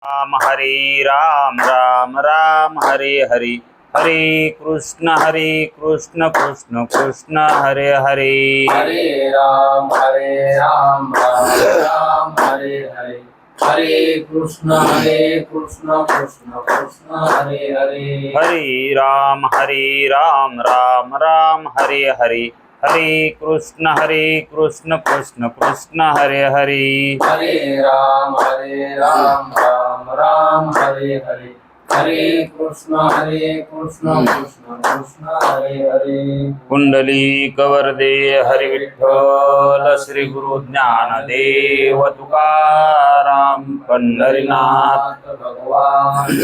राम हरे राम राम राम हरे हरे हरे कृष्ण कृष्ण कृष्ण हरे हरे हरे राम राम राम हरे हरे हरे कृष्ण कृष्ण कृष्ण हरे हरे हरे राम राम राम हरे हरे हरे कृष्ण कृष्ण कृष्ण हरे हरे हरे राम राम राम हरे हरे हरे कृष्ण कृष्ण कृष्ण हरे हरे कुंडली कवरदे हरि विठ्ठल श्री गुरु ज्ञानदेव तुकाराम पंढरीनाथ भगवान की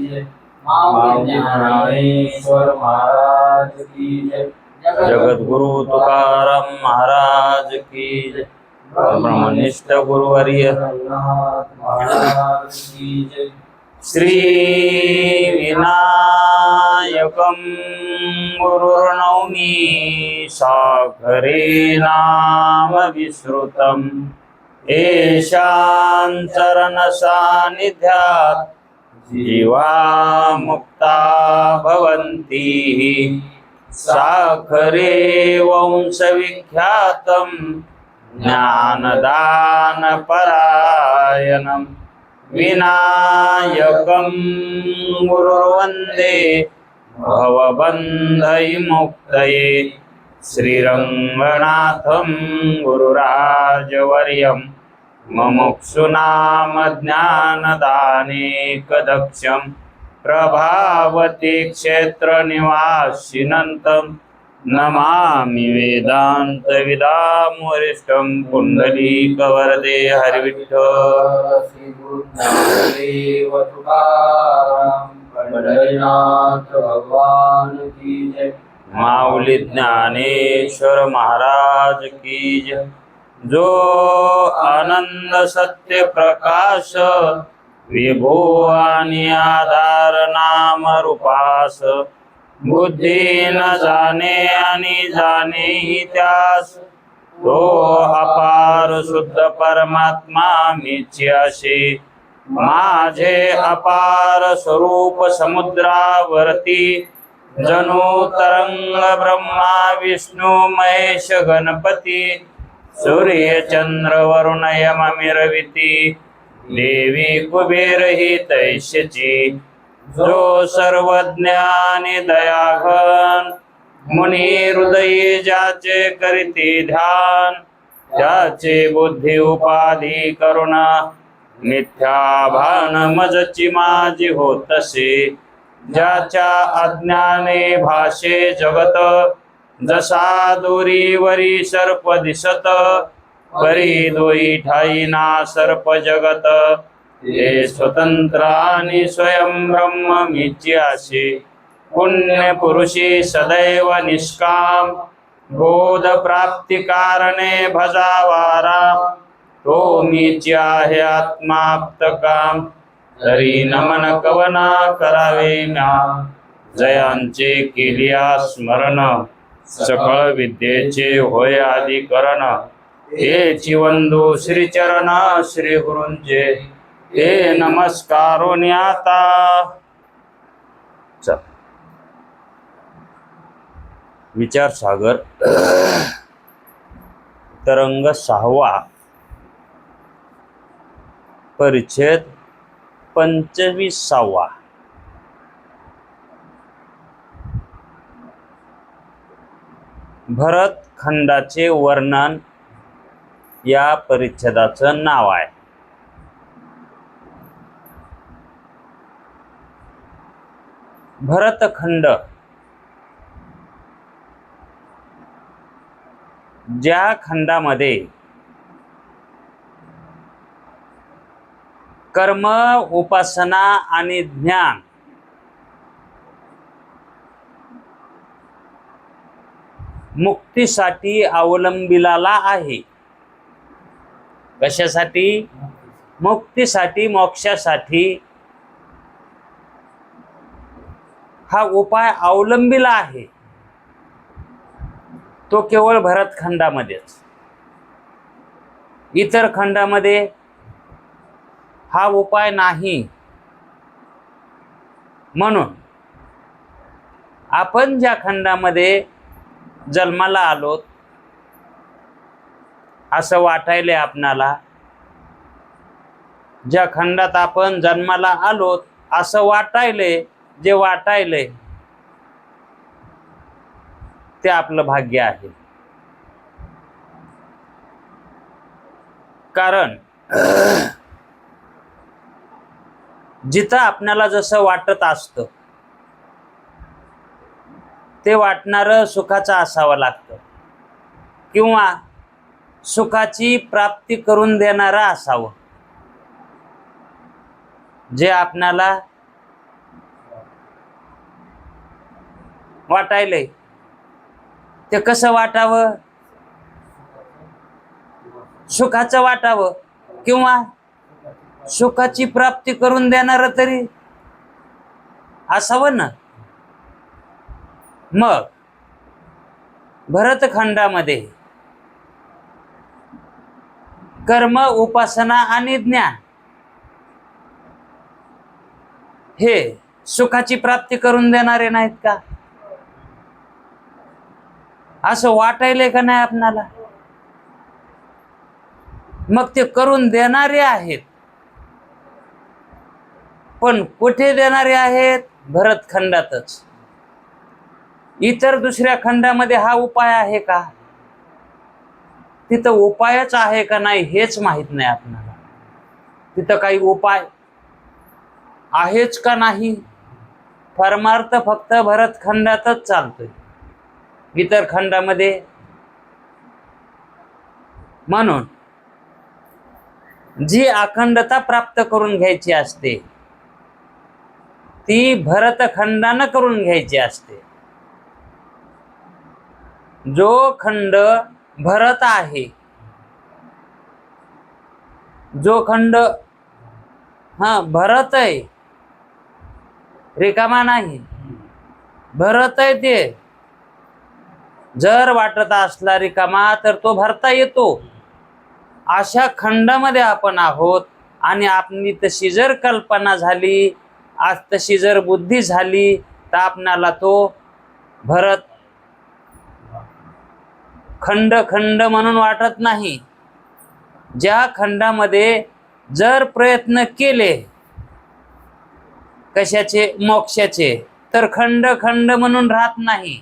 जय। माऊली ज्ञानेश्वर महाराज की जय। जगद्गुरु तुकाराम महाराज की जय। ब्रह्मनिष्ठ गुरुवर्य रघुनाथ महाराज की जय। श्री विनायकं गुरुर्नौमि साखरे नाम विश्रुतम् येषां चरणसान्निध्यात् जीवा मुक्ता भवन्ति साखरे वंशविख्यातं ज्ञानदानपरायणम् विनायकं गुरुर्वन्दे भवबन्धविमुक्तये श्रीरङ्गनाथं गुरुराजवर्यं मुमुक्षूणां ज्ञानदानेकदक्षं प्रभावती क्षेत्रनिवासिनं नमामि वेदान्तविदां वरिष्ठं पुण्डलीकवरदे हरिविठ्ठल श्री गुरु ज्ञानदेव तुकाराम पंढरीनाथ भगवान की जय। माऊली ज्ञानेश्वर महाराज की जय। जो आनंद सत्य प्रकाश विभो आणि आधार नाम रूपास बुद्धी न जाणे आणि जाणे ही त्यास तो अपार शुद्ध परमात्मा मीची असे माझे अपार स्वरूप समुद्रावरती जणू तरंग ब्रह्मा विष्णू महेश गणपती सूर्य चंद्र वरुण यम मिरविती देवी कुबेर ही तैश्यची जो सर्वज्ञानी दयाघन मुनी हृदयी ज्याचे करीती ध्यान त्याचे बुद्धी उपाधी करुणा मिथ्या भान मजची माझी होतसे ज्याच्या अज्ञाने भाषे जगत जसा दोरीवरी सर्प दिसत परी दोई ठाई ना सर्प जगत हे स्वतंत्र आणि स्वयं ब्रह्म मीची असे पुण्य पुरुषी सदैव निष्काम बोध प्राप्ती कारणे भजावा राम तो मीची आहे आत्माप्त काम तरी नमन कवना करावे म्या जयांचे केलिया स्मरण सकळ विद्येचे होय आदिकरण हे चिवंदू श्रीचरण श्री गुरूंचे हे नमस्कारो न्याता विचार सागर तरंग 6वा परिच्छेद 25वा भरत खंडाचे वर्णन या परिच्छेदाचं नाव आहे। भरतखंड ज्या खंडामध्ये कर्म उपासना आणि ज्ञान मुक्तीसाठी अवलंबिलेला आहे। कशासाठी? मुक्तीसाठी, मोक्षासाठी हा उपाय अवलंबिला आहे तो केवळ भरतखंडामध्येच। इतर खंडामध्ये हा उपाय नाही. म्हणून आपण ज्या खंडामध्ये जन्माला आलोत असं वाटायलंय आपणाला, ज्या खंडात आपण जन्माला आलोत असं वाटायलंय, जे वाटायलंय ते आपलं भाग्य आहे. कारण जिथं आपल्याला जसं वाटत असतं ते वाटणारं सुखाचं असावं लागतं, किंवा सुखाची प्राप्ती करून देणारं असावं. जे आपणाला वाटायलंय ते कसं वाटावं? सुखाचं वाटावं, किंवा सुखाची प्राप्ती करून देणारं तरी असावं ना. मग भरतखंडामध्ये कर्म, उपासना आणि ज्ञान हे सुखाची प्राप्ती करून देणारे नाहीत का? असं वाटायलंय का नाही आपणाला? मग ते करून देणारे आहेत, पण कुठे देणारे आहेत? भरतखंडातच. इतर दुसऱ्या खंडामध्ये हा उपाय आहे का? तिथं उपायच आहे का नाही हेच माहित नाही आपल्याला. तिथं काही उपाय आहेच का नाही? परमार्थ फक्त भरतखंडातच चालतोय, इतर खंडामध्ये. म्हणून जी अखंडता प्राप्त करून घ्यायची असते ती भरतखंडानं करून घ्यायची असते. जो खंड भरत आहे, जो खंड भरत आहे, रिकामा नाही, भरत आहे. ते जर वाटत असला रिकामा तर तो भरता येतो. अशा खंडामध्ये आपण आहोत. आणि आपली तशी जर कल्पना झाली, आज तशी जर बुद्धी झाली, तर आपणाला तो भरत खंड खंड म्हणून वाटत नाही. ज्या खंडामध्ये जर प्रयत्न केले कशाचे? मोक्षाचे, तर खंड खंड म्हणून राहत नाही,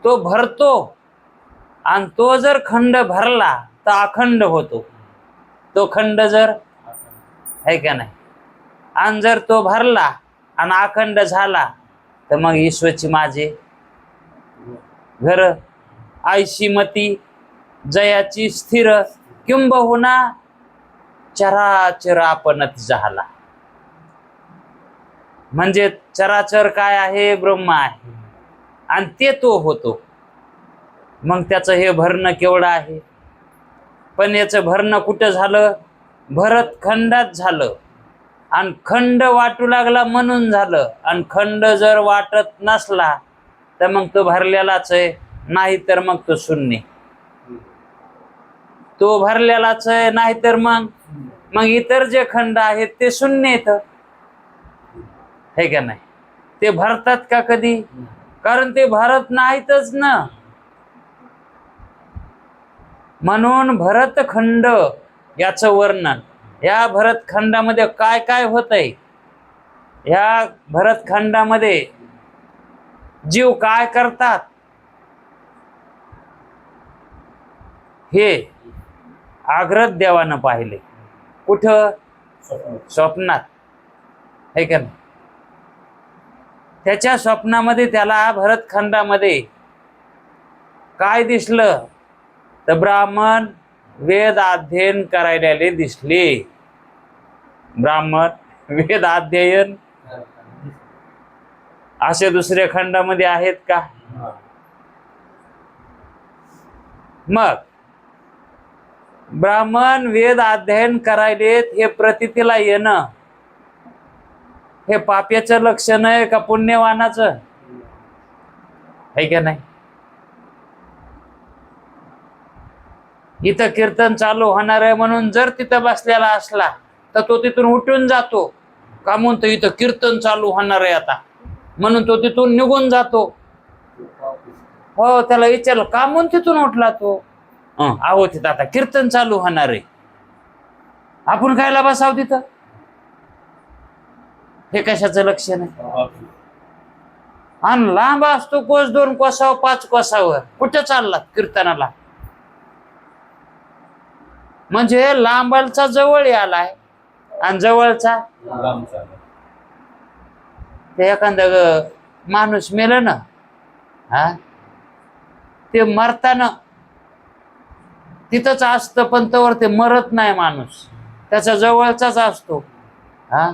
तो भरतो. आणि तो जर खंड भरला तर अखंड होतो. तो खंड जर आहे का नाही, आणि जर तो भरला आणि अखंड झाला तर मग ईश्वरची माझे घर, आयशी मती जयाची स्थिर, किंबहुना चराचर आपणच झाला. म्हणजे चराचर काय आहे? ब्रह्म आहे, आणि ते तो होतो. मग त्याचं हे भरणं केवढं आहे? पण याचं भरणं कुठं झालं? भरतखंडात झालं. आणि खंड वाटू लागला म्हणून झालं. आणि खंड जर वाटत नसला तर मग तो भरलेलाच आहे, नाही तर मग तो शून्य. तो भरलेलाच आहे, नाही तर मग इतर जे खंड आहेत ते शून्य येतं, हे का नाही? ते भरतात का कधी? कारण ते भरत नाहीतच ना. म्हणून भरतखंड याचं वर्णन, या भरतखंडामध्ये काय काय होतंय, या भरतखंडामध्ये जीव काय करतात, हे आग्रत देवानं पाहिले. कुठं? स्वप्नात, है का नाही? त्याच्या स्वप्नामध्ये त्याला भरतखंडामध्ये काय दिसलं? तर ब्राह्मण वेद अध्ययन करायला दिसले. ब्राह्मण वेद अध्ययन असे दुसऱ्या खंडामध्ये आहेत का? मग ब्राह्मण वेद अध्ययन करायलेत हे प्रतीतीला येणं, हे पाप्याचं लक्षण आहे का पुण्यवानाचं? आहे का नाही? इथं कीर्तन चालू होणार आहे म्हणून जर तिथं बसलेला असला तर तो तिथून उठून जातो. का म्हणतो इथं कीर्तन चालू होणार आहे आता, म्हणून तो तिथून निघून जातो. हो, त्याला विचारलं का म्हणून तिथून उठला तो. आहो तिथं आता कीर्तन चालू होणार आहे, आपण खायला बसाव तिथं. हे कशाचं लक्षण आहे? आणि लांब असतो कोस 2 कोसावर 5 कोसावर, कुठे चालला कीर्तनाला? म्हणजे लांबलचा जवळ आलाय आणि जवळचा ते एखादा माणूस मेलं ना, हा, ते मरताना तिथंच असतं, पण तोवर ते मरत नाही माणूस, त्याचा जवळचाच असतो. हा,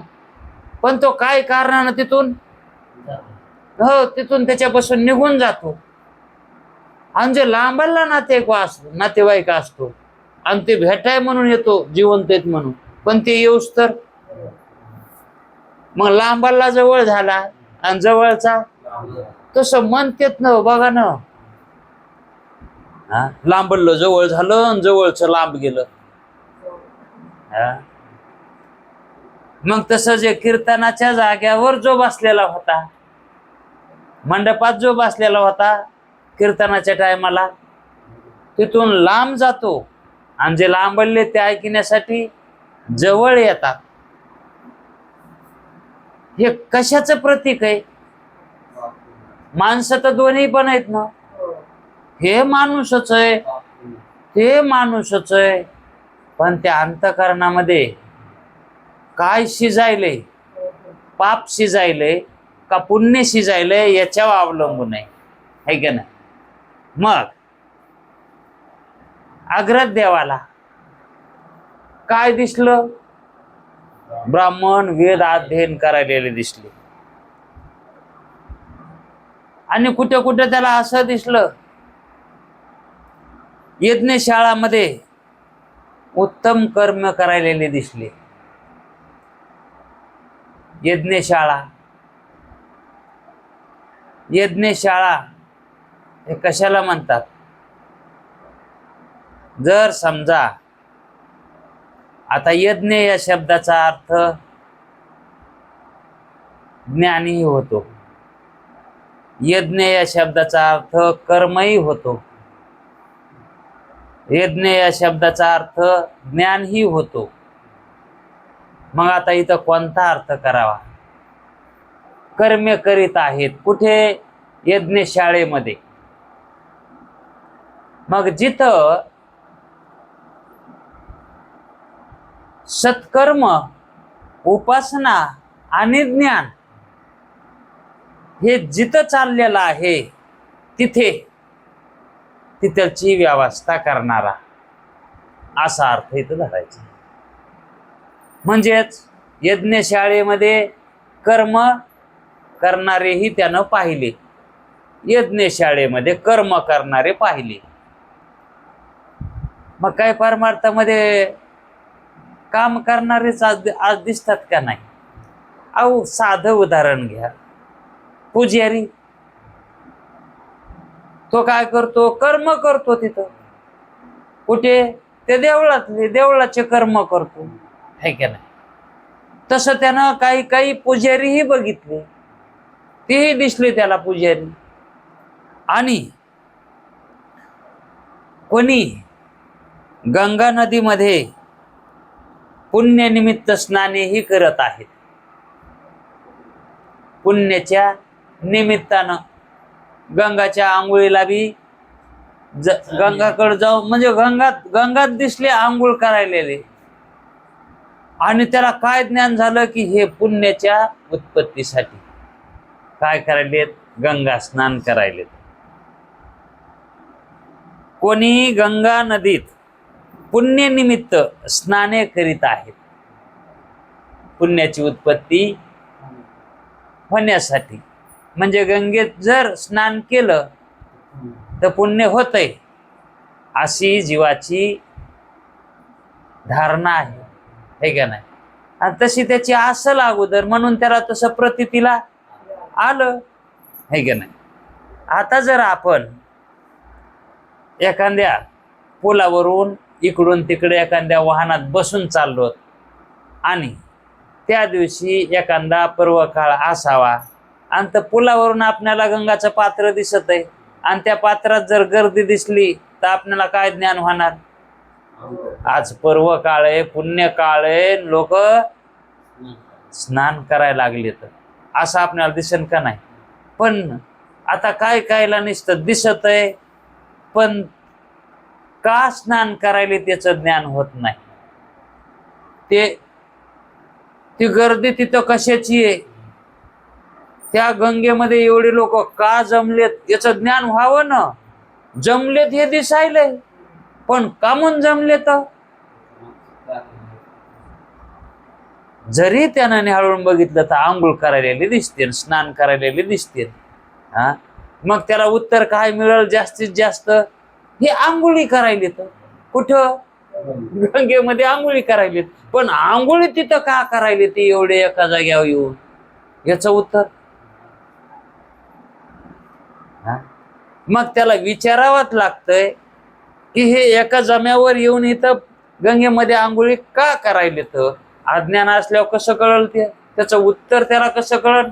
पण तो काय कारणानं तिथून तिथून त्याच्यापासून निघून जातो. आणि जे लांबला नातेवाईक असतो आणि ते भेटाय म्हणून येतो, जिवंत आहेत म्हणून, पण ते येऊस तर मग लांबला जवळ झाला आणि जवळचा तसं म्हणतेत ना, बघा ना. लांबलं जवळ झालं आणि जवळचं लांब गेलं. मग तसं जे कीर्तनाच्या जाग्यावर जो बसलेला होता, मंडपात जो बसलेला होता कीर्तनाच्या टायमाला, तिथून लांब जातो आणि जे लांबले ते ऐकण्यासाठी जवळ येतात. हे कशाचं प्रतीक आहे? माणसं तर दोन्ही पण आहेत ना. हे माणूसच आहे, ते माणूसच आहे, पण त्या अंतःकरणामध्ये काय शिजायले, पाप शिजायले का पुण्य शिजायले याच्यावर अवलंबून आहे का नाही? मग अग्रज देवाला काय दिसलं? ब्राह्मण वेद अध्ययन करायलेले दिसले. आणि कुठे कुठे त्याला असं दिसलं, यज्ञशाळामध्ये उत्तम कर्म करायलेले दिसले. यज्ञशाळा हे कशाला म्हणतात? जर समजा आता यज्ञ या शब्दाचा अर्थ ज्ञानी होतो, यज्ञ या शब्दाचा अर्थ कर्मही होतो, यज्ञ या शब्दाचा अर्थ ज्ञानही होतो. मग आता इथं कोणता अर्थ करावा? कर्मे करीत आहेत कुठे? यज्ञशाळेमध्ये. मग जिथं सत्कर्म, उपासना आणि ज्ञान हे जिथं चाललेलं आहे, तिथलची व्यवस्था करणारा असा अर्थ इथं धरायचा. म्हणजेच यज्ञशाळेमध्ये कर्म करणारेही त्यानं पाहिले, यज्ञशाळेमध्ये कर्म करणारे पाहिले. मग काय परमार्थामध्ये काम करणारेच आज दिसतात का नाही? अहो साधं उदाहरण घ्या, पुजारी तो काय करतो? कर्म करतो तिथं. कुठे? ते देवळाचे कर्म करतो, है का नाही? तसं त्यानं काही पुजारीही बघितले, तेही दिसले त्याला पुजारी. आणि कोणी गंगा नदीमध्ये पुण्यनिमित्त स्नानेही करत आहेत. पुण्याच्या निमित्तानं गंगाच्या आंघोळीला बी गंगाकडे जाऊ, म्हणजे गंगात दिसले आंघोळ करायलेले. आणि त्याला काय ज्ञान झालं की हे पुण्याच्या उत्पत्तीसाठी काय करायलेत? गंगा स्नान करायलेत. कोणी गंगा नदीत पुण्यनिमित्त स्नाने करीत आहेत, पुण्याची उत्पत्ती होण्यासाठी. म्हणजे गंगेत जर स्नान केलं तर पुण्य होतंय, अशी जीवाची धारणा आहे का नाही? आणि तशी त्याची असल अगोदर, म्हणून त्याला तसं प्रतीतीला आलं, है का नाही? आता जर आपण एखाद्या पुलावरून इकडून तिकडे एखाद्या वाहनात बसून चाललो आणि त्या दिवशी एखादा पर्व काळ असावा आणि त्या पुलावरून आपल्याला गंगाचं पात्र दिसत आहे आणि त्या पात्रात जर गर्दी दिसली तर आपल्याला काय ज्ञान होणार? आज पर्व काळ आहे, पुण्य काळ आहे, लोक स्नान करायला लागले तर असं आपल्याला दिसेल का नाही? पण आता काय कायला नुसतं दिसत आहे पण का स्नान करायला त्याचं ज्ञान होत नाही. ती गर्दी तिथं कशाची आहे, त्या गंगेमध्ये एवढे लोक का जमलेत याचं ज्ञान व्हावं ना. जमलेत हे दिसायलंय पण का म्हणून जमलेत? जरी त्यानं निहाळून बघितलं तर आंघोळ करायला दिसते, स्नान करायला दिसते. हा, मग त्याला उत्तर काय मिळेल जास्तीत जास्त? हे आंघोळी करायले. तर कुठं? गंगेमध्ये आंघोळी करायलेत. पण आंघोळी तिथं का करायले ते एवढे एका जाग्यावर येऊन? याचं उत्तर मग त्याला विचारावंच लागतंय की हे एका जम्यावर येऊन इथं गंगेमध्ये आंघोळी का करायले? तर अज्ञान असल्यावर कसं कळल? त्याचं उत्तर त्याला कसं कळल?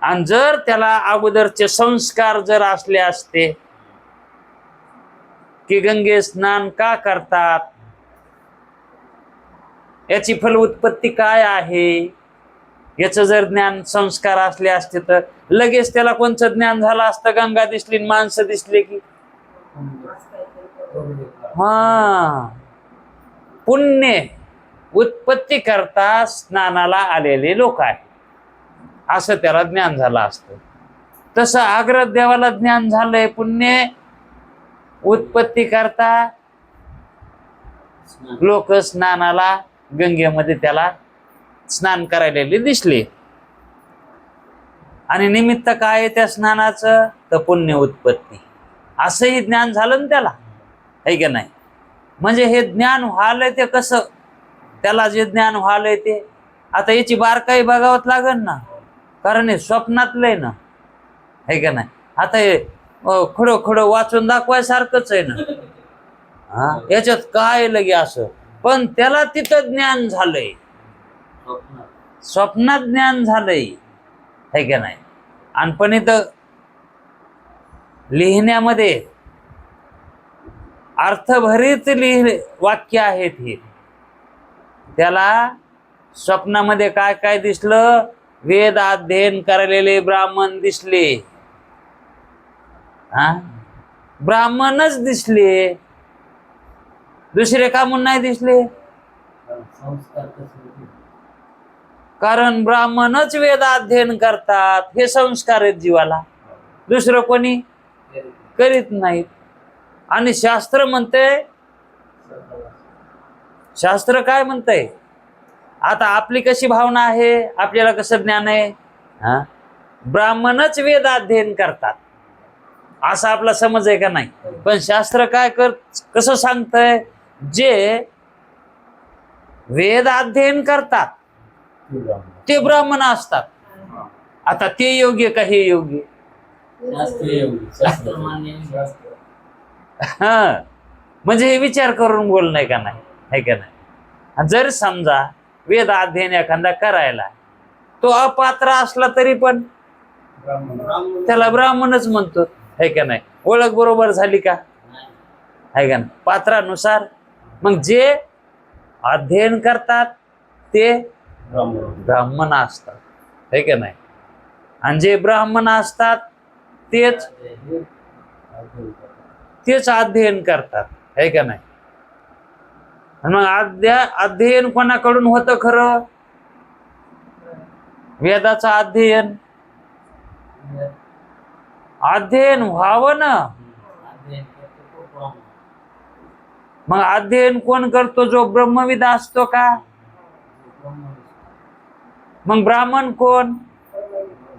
आणि जर त्याला अगोदरचे संस्कार जर असले असते की गंगे स्नान का करतात, याची फल उत्पत्ती काय आहे, याचं जर ज्ञान संस्कार असले असते तर लगेच त्याला कोणचं ज्ञान झालं असतं? गंगा दिसली माणसं दिसले की हा, पुण्य उत्पत्ती करता स्नानाला आलेले लोक आहेत असं त्याला ज्ञान झालं असतं. तसं आग्रह देवाला ज्ञान झालंय पुण्य उत्पत्ती करता लोक स्नानाला गंगेमध्ये त्याला स्नान करायला दिसले. आणि निमित्त काय आहे त्या स्नानाचं? तर पुण्य उत्पत्ती. असंही ज्ञान झालं ना त्याला, है की नाही? म्हणजे हे ज्ञान व्हालंय ते कसं? त्याला जे ज्ञान व्हालंय ते आता याची बारकाई बघावत लागेल ना, कारण हे स्वप्नातलंय ना, है का नाही? आता हे खडं खडं वाचून दाखवायसारखंच आहे ना. हा, याच्यात काय लगे असं? पण त्याला तिथं ज्ञान झालंय, स्वप्नात ज्ञान झालंय, है का नाही? आणि पण इथं लिहिण्यामध्ये अर्थभरित वाक्य आहेत हे. त्याला स्वप्नामध्ये काय काय दिसलं? वेद अध्ययन करायलेले ब्राह्मण दिसले. हा, ब्राह्मणच दिसले, दुसरे का म्हणून नाही दिसले? कारण ब्राह्मणच वेद अध्ययन करतात, हे संस्कार आहेत जीवाला, दुसरं कोणी करीत नाहीत. आणि शास्त्र म्हणते, शास्त्र काय म्हणतंय? आता आपली कशी भावना आहे, आपल्याला कसं ज्ञान आहे? हा, ब्राह्मणच वेद अध्ययन करतात असा आपला समज आहे का नाही? पण शास्त्र काय कसं सांगतंय? जे वेद अध्ययन करतात ते ब्राह्मण असतात. आता ते योग्य का हे योग्य? हा, म्हणजे हे विचार करून बोलणं का नाही, है का नाही? जर समजा वेद अध्ययन एखादा करायला तो अपात्र असला तरी पण त्याला ब्राह्मणच म्हणतो, है का नाही? ओळख बरोबर झाली का, है का नाही? पात्रानुसार. मग जे अध्ययन करतात ते ब्राह्मण असतात, है का नाही? आणि जे ब्राह्मण असतात तेच अध्ययन करतात, है का नाही? मग अध्ययन कोणाकडून होतं खरं? वेदाचं अध्ययन व्हावं ना. मग अध्ययन कोण करतो? जो ब्रह्मविद असतो का? मग ब्राह्मण कोण?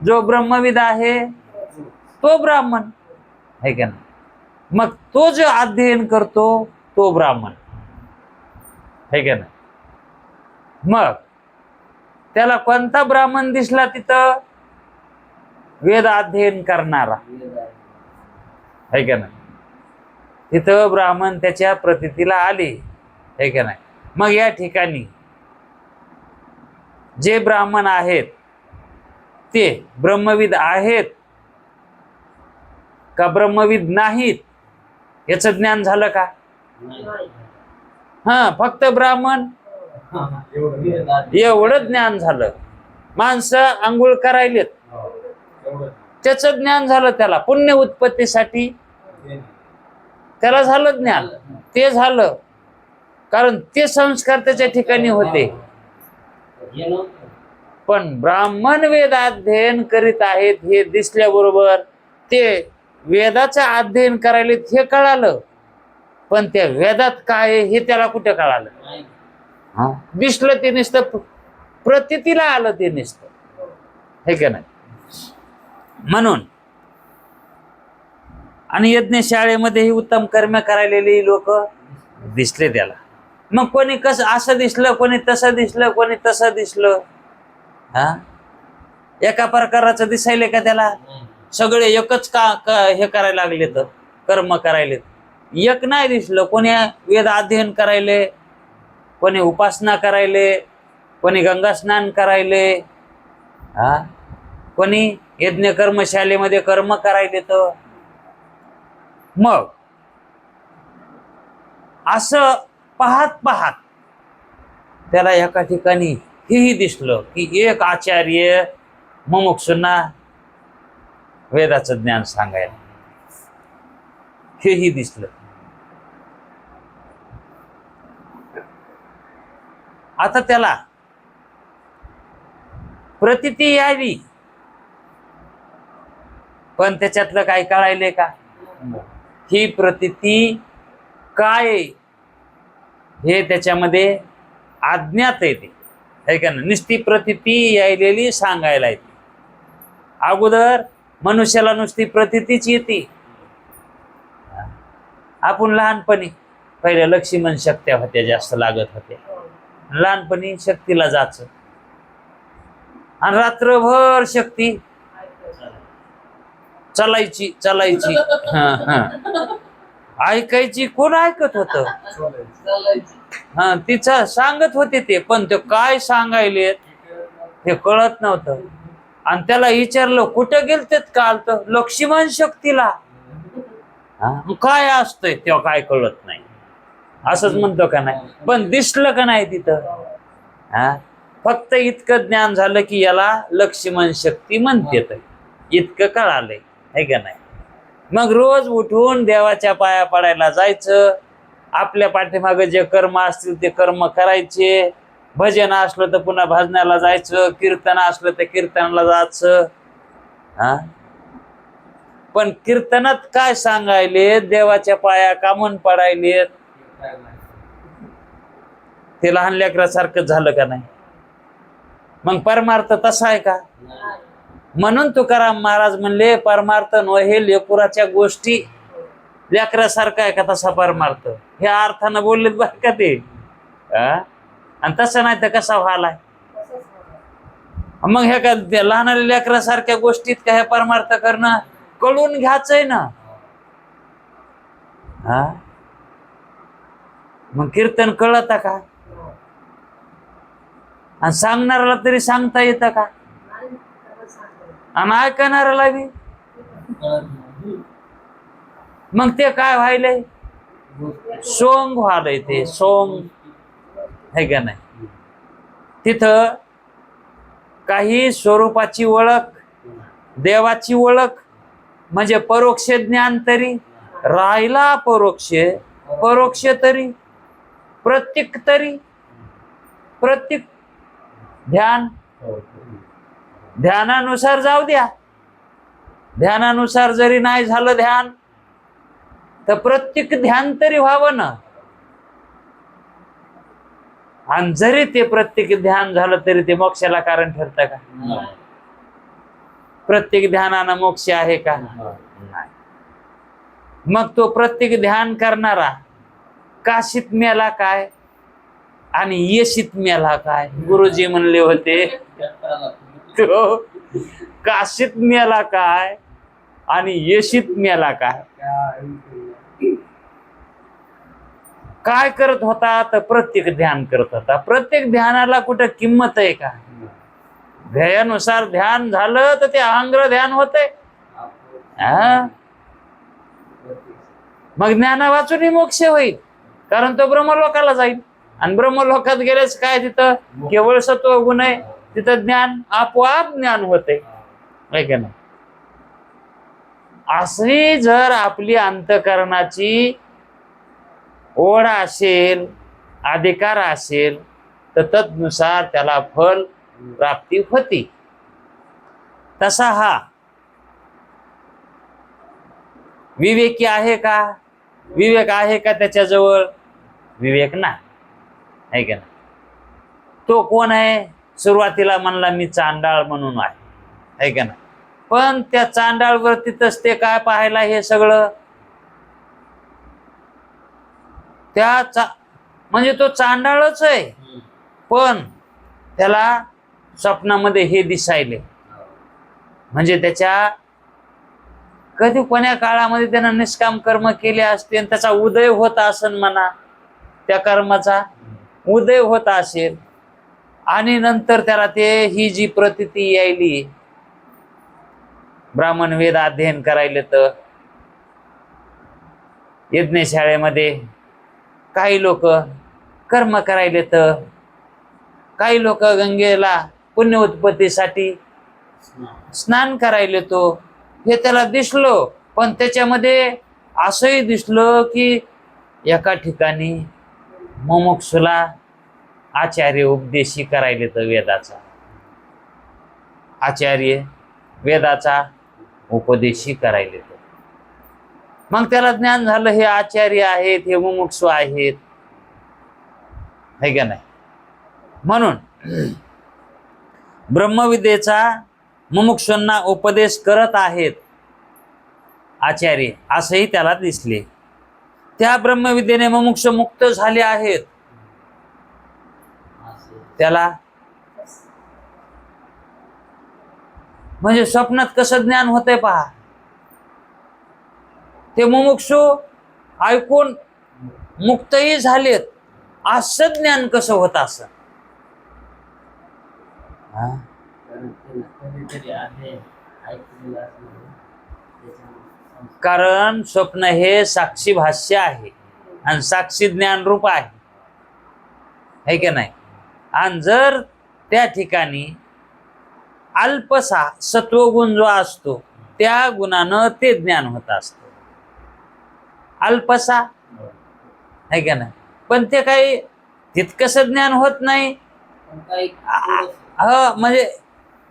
जो ब्रह्मविद आहे तो ब्राह्मण, है का नाही? मग तो जो अध्ययन करतो तो ब्राह्मण, है का नाही? मग त्याला कोणता ब्राह्मण दिसला तिथं? वेद अध्ययन करणारा, है का नाही? तिथं ब्राह्मण त्याच्या प्रतीला आले, है का नाही? मग या ठिकाणी जे ब्राह्मण आहेत ते ब्रह्मविद आहेत का ब्रह्मविद नाहीत याचं ज्ञान झालं का? हा, फक्त ब्राह्मण एवढं ज्ञान झालं. माणसं आंघोळ करायलेत त्याचं ज्ञान झालं, त्याला पुण्य उत्पत्तीसाठी त्याला झालं ज्ञान, ते झालं कारण ते संस्कार त्याच्या ठिकाणी होते. पण ब्राह्मण वेद अध्ययन करीत आहेत हे दिसल्याबरोबर ते वेदाचं अध्ययन करायला हे कळालं, पण त्या वेदात काय आहे हे त्याला कुठे कळालं? दिसलं ते नुसतं, प्रतीला आलं ते नुसतं, हे का नाही? म्हणून आणि यज्ञशाळेमध्येही उत्तम कर्म करायलेली लोक दिसले त्याला. मग कोणी कसं असं दिसलं, कोणी तसं दिसलं, कोणी तसं दिसलं. हा, एका प्रकाराचं दिसायले का त्याला? सगळे एकच का हे करायला लागले, तर कर्म करायले एक नाही दिसलं. कोणी वेद अध्ययन करायले, कोणी उपासना करायले, कोणी गंगा स्नान करायले, हा, कोणी यज्ञ कर्मशालेमध्ये कर्म करायले. तर मग असं पाहत पाहत त्याला एका ठिकाणी हेही दिसलं की एक आचार्य मुमुक्षूंना वेदाचं ज्ञान सांगायला, हेही दिसलं. आता त्याला प्रतीती यावी, पण त्याच्यातलं काय कळायले का? ही प्रतीती काय हे त्याच्यामध्ये अज्ञात येते, है का ना? नुसती प्रतीती यायलेली सांगायला येते. अगोदर मनुष्याला नुसती प्रतीतीच येते. आपण लहानपणी पहिल्या लक्ष्मण शक्त्या होत्या, जास्त लागत होत्या. लहानपणी शक्तीला जायचं आणि रात्रभर शक्ती चालायची चालायची. ऐकायची, कोण ऐकत होत? हा, तिचं सांगत होते ते, पण ते काय सांगायले हे कळत नव्हतं. आणि त्याला विचारलं कुठं गेलते काल, तर लक्ष्मण शक्तीला. काय असतंय तेव्हा काय कळत नाही, असंच म्हणतो का नाही? पण दिसलं का नाही तिथं? हा, फक्त इतकं ज्ञान झालं की याला लक्ष्मण शक्ती म्हणते, इतकं कळालंय, है का नाही? मग रोज उठून देवाच्या पाया पडायला जायचं, आपल्या पाठीमागे जे कर्म असतील ते कर्म करायचे, भजन असलं तर पुन्हा भजनाला जायचं, कीर्तन असलं तर कीर्तनाला जायचं. हा, पण कीर्तनात काय सांगायले, देवाच्या पाया कामून पडायले, ते लहान लेकरासारखं झालं का नाही? मग परमार्थ तसा आहे का? म्हणून तुकाराम महाराज म्हणले परमार्थ नव्हे लेकुराच्या गोष्टी. लेकरासारखा आहे का तसा परमार्थ? हे अर्थानं बोललेत बरं का ते. आणि तसं नाही तर कसा व्हायलाय? मग हे का लहान लेकरासारख्या गोष्टीत काय परमार्थ करणं? कळून घ्यायचंय ना. हा, मग कीर्तन कळत का? आणि सांगणाऱ्याला तरी सांगता येतं का? आणि ऐकणाऱ्याला बी. मग ते काय व्हायलंय? सोंग व्हायलंय, ते सोंग, है का नाही? तिथं काही स्वरूपाची ओळख, देवाची ओळख म्हणजे परोक्ष ज्ञान तरी राहिला, परोक्ष तरी, प्रत्येक तरी, प्रत्येक ध्यान, ध्यानानुसार जाऊ द्या. ध्यानानुसार जरी नाही झालं ध्यान, तर प्रत्येक ध्यान तरी व्हावं ना. आणि जरी ते प्रत्येक ध्यान झालं तरी ते मोक्षाला कारण ठरतं का? प्रत्येक ध्यानानं मोक्ष आहे का? नाही. मग तो प्रत्येक ध्यान करणारा काशीत मेला काय आणि येशीत मेला काय? गुरुजी म्हणले होते, तो काशीत मेला काय आणि येशीत मेला काय? काय करत होता तर प्रत्येक ध्यान करत होता. प्रत्येक ध्यानाला कुठं किंमत आहे का? ध्येयानुसार ध्यान झालं तर ते अहंग्र ध्यान होतंय. मग ज्ञान वाचूनही मोक्ष होईल, कारण तो ब्रह्मलोकाला जाईल. आणि ब्रह्मलोकात गेल्यास काय तिथं केवळ सत्व गुण आहे, तिथं ज्ञान आपोआप ज्ञान होते. का नाही? अशी जर आपली अंतःकरणाची ओढ असेल, अधिकार असेल, तर तदनुसार त्याला फल प्राप्ती होती. तसा हा विवेकी आहे का? विवेक आहे का त्याच्याजवळ? विवेक नाही, आहे का नाही? तो कोण आहे? सुरुवातीला म्हणला मी चांडाळ म्हणून आहे का नाही? पण त्या चांडाळ वरतीच ते काय पाहायला हे सगळं? म्हणजे तो चांडाळच आहे, पण त्याला स्वप्नामध्ये हे दिसायले. म्हणजे त्याच्या कधी कोण्या काळामध्ये त्यानं निष्काम कर्म केले असते आणि त्याचा उदय होत असेल म्हणा, त्या कर्माचा उदय होत असेल, आणि नंतर त्याला ते ही जी प्रतीती यायली, ब्राह्मण वेद अध्ययन करायले तर यज्ञशाळेमध्ये काही लोक कर्म करायले, तर काही लोक गंगेला पुण्य उत्पत्तीसाठी स्नान करायले, तो हे त्याला दिसलो. पण त्याच्यामध्ये असंही दिसलं की एका ठिकाणी मुमुक्षुला आचार्य उपदेशी करायले, तर वेदाचा आचार्य वेदाचा उपदेशी करायले. तर मग त्याला ज्ञान झालं हे आचार्य आहेत, हे मुमुक्षु आहेत, है का नाही? म्हणून ब्रह्मविद्येचा मुमुक्षूंना उपदेश करत आहेत आचार्य, असंही त्याला दिसले. त्या ब्रह्मविद्येने मुमुक्ष मुक्त झाले आहेत. त्याला म्हणजे स्वप्नात कसं ज्ञान होतंय पहा. ते मुमुक्षु ऐकून मुक्तही झालेत, असं ज्ञान कसं होत असं? कारण स्वप्न हे साक्षी भाष्य आहे आणि साक्षी ज्ञान रूप आहे की नाही? आणि जर त्या ठिकाणी अल्पसा सत्वगुण जो असतो, त्या गुणानं ते ज्ञान होत असत. अल्पसा, है का नाही? पण ते काही तितकस ज्ञान होत नाही. म्हणजे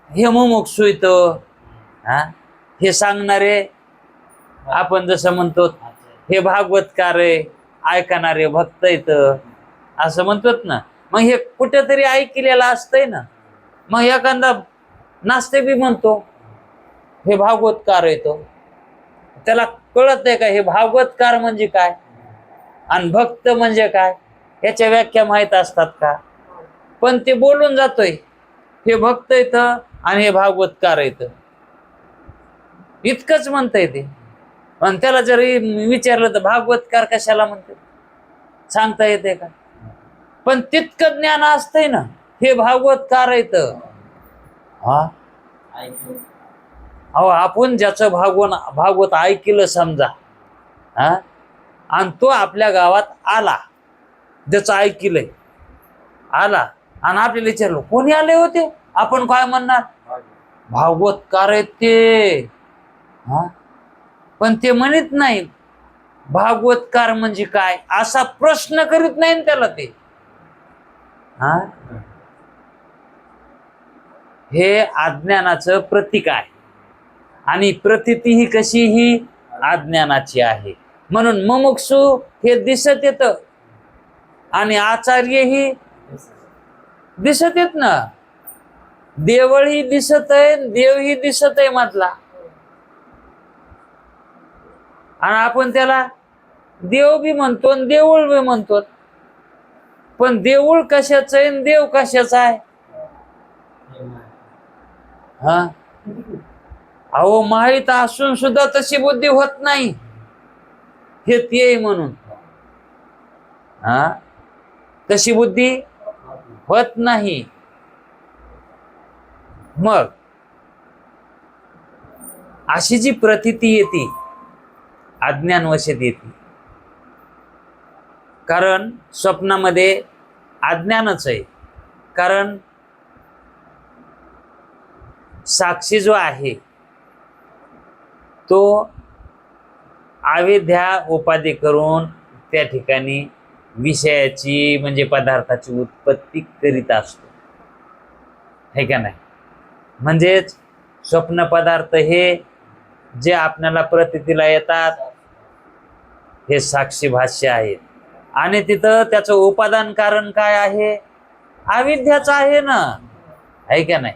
हे मुमुक्षु इथं, हे सांगणारे आपण जसं म्हणतो हे भागवतकार आहे, ऐकणारे भक्त इथं, असं म्हणतोत ना. मग हे कुठेतरी ऐकलेलं असतंय ना. मग एखादा नास्तिक बी म्हणतो हे भागवतकार येतो, त्याला कळत आहे का हे भागवतकार म्हणजे काय आणि भक्त म्हणजे काय, याच्या व्याख्या माहित असतात का? पण ते बोलून जातोय हे भक्त येतं आणि हे भागवतकार येतं, इतकंच म्हणतंय ते. पण त्याला जर विचारलं तर भागवतकार कशाला म्हणते, सांगता येते का? पण तितकं ज्ञान असतंय ना, हे भागवतकार येतं. अहो, आपण ज्याचं भागवत ऐकलं समजा, आणि तो आपल्या गावात आला, ज्याचं ऐकलंय आला, आणि आपल्याला विचारलं कोणी आले होते, आपण काय म्हणणार? भागवतकार आहेत ते. पण ते म्हणत नाही भागवतकार म्हणजे काय, असा प्रश्न करीत नाही त्याला ते. हे अज्ञानाचं प्रतीक आहे आणि प्रतीती ही कशी ही अज्ञानाची आहे. म्हणून मुमुक्षु हे दिसत येत आणि आचार्य ही दिसत येत ना. देवळ ही दिसत आहे, देव ही दिसत आहे मधला, आणि आपण त्याला देव बी म्हणतो आणि देऊळ बी म्हणतो. पण देऊळ कशाचं आहे आणि देव कशाचा आहे? अहो, माहित असून सुद्धा तशी बुद्धी होत नाही, हे ते म्हणून. हा, तशी बुद्धी होत नाही. मग अशी जी प्रतीती येते अज्ञानवशेत येते, कारण स्वप्नामध्ये अज्ञानच आहे. कारण साक्षी जो आहे तो अविद्या उपाधी करून त्या ठिकाणी विषयाची म्हणजे पदार्थाची उत्पत्ती करीत असतो, हे का नाही. म्हणजेच स्वप्न पदार्थ हे जे आपल्याला प्रतीतीला येतात हे साक्षी भाष्य आहेत. आणि तिथं त्याचं उपादान कारण काय आहे? अविद्याच आहे ना, आहे का नाही.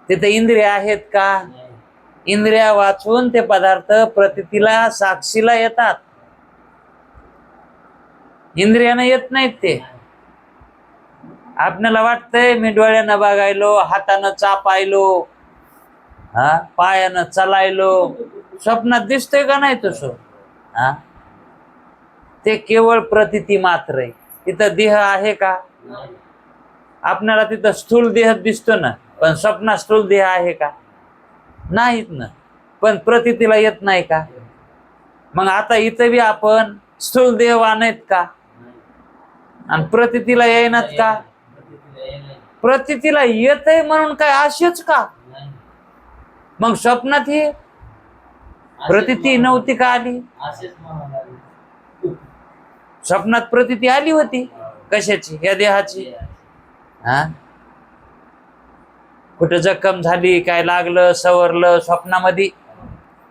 तिथं इंद्रिय आहेत का? इंद्रिया वाचून ते पदार्थ प्रतीतीला साक्षीला येतात, इंद्रियानं येत नाहीत. ते आपल्याला वाटतंय मी डोळ्यानं बघायलो, हातानं चापायलो, हा, पायानं चालायलो, स्वप्नात दिसतंय का नाही तसं? हा, ते केवळ प्रतीती मात्र आहे. तिथं देह आहे का? आपल्याला तिथं स्थूल देह दिसतो ना, पण स्वप्नात स्थूल देह आहे का? नाहीत ना. पण प्रतीतीला येत नाही का? मग आता इथं बी आपण स्थूल देहवान आहेत का? आणि प्रतीतीला येईनात का? प्रतीतीला येत आहे म्हणून काय असेच का? मग स्वप्नात ही प्रतीती नव्हती का आली? स्वप्नात प्रतीती आली होती. कशाची? या देहाची. हा, कुठं जखम झाली, काय लागलं, सवरलं स्वप्नामध्ये,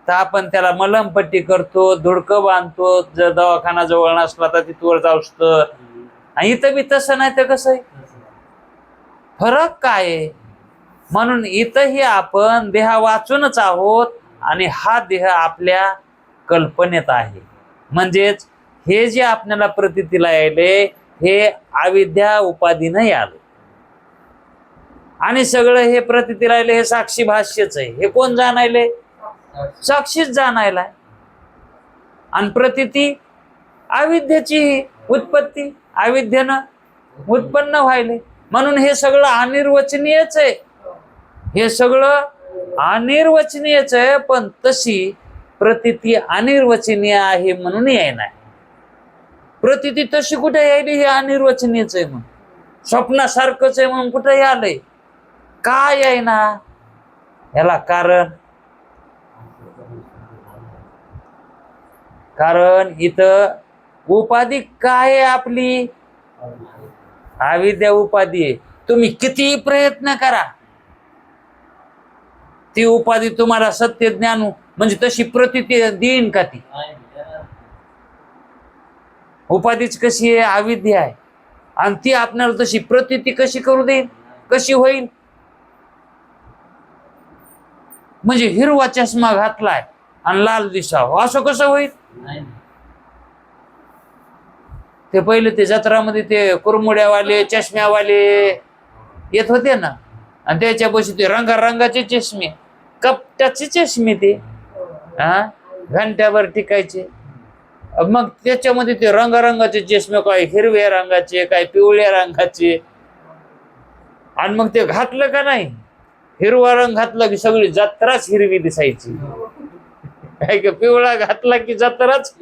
तर आपण त्याला मलमपट्टी करतो, धुडकं बांधतो, जर दवाखाना जवळ नसला तर तिथवर जाऊस तर. आणि इथं बी तसं नाही तर कसं आहे? फरक काय आहे? म्हणून इथंही आपण देहा वाचूनच आहोत आणि हा देह आपल्या कल्पनेत आहे. म्हणजेच हे जे आपल्याला प्रतीतीला यायले हे अविद्या उपाधीनं आलं. आणि सगळं हे प्रतीतीला यायले हे साक्षी भाष्यच आहे. हे कोण जाणायले? साक्षीच जाणायला. आणि प्रतीती अविद्येची उत्पत्ती, अविद्येनं उत्पन्न व्हायले. म्हणून हे सगळं अनिर्वचनीयच आहे. हे सगळं अनिर्वचनीयच आहे. पण तशी प्रतीती अनिर्वचनीय आहे म्हणून येणार. प्रतीती तशी कुठे यायली? हे अनिर्वचनीयच आहे म्हणून. स्वप्नासारखंच आहे म्हणून कुठे आलंय? काय आहे ना याला कारण? कारण इथं उपाधी काय आहे? आपली अविद्या उपाधी आहे. तुम्ही किती प्रयत्न करा, ती उपाधी तुम्हाला सत्य ज्ञान म्हणजे तशी प्रतीती देईन का? ती उपाधीच कशी आहे? अविद्या आहे. आणि ती आपल्याला तशी प्रतीती कशी करू देईल? कशी होईल? म्हणजे हिरवा चष्मा घातलाय आणि लाल दिसावं असं कसं होईल? ते पहिले ते जत्रामध्ये ते कुरमुड्यावाले चष्म्यावाले येत होते ना, आणि त्याच्यापाशी ते रंगारंगाचे चष्मे, कपट्याचे चष्मे, ते हा घंट्याभर टिकायचे. मग त्याच्यामध्ये ते रंगारंगाचे चष्मे, काय हिरव्या रंगाचे, काय पिवळ्या रंगाचे. आणि मग ते घातलं का नाही, हिरवा रंग घातला की सगळी जत्राच हिरवी दिसायची. काय का पिवळा घातला की जत्राच.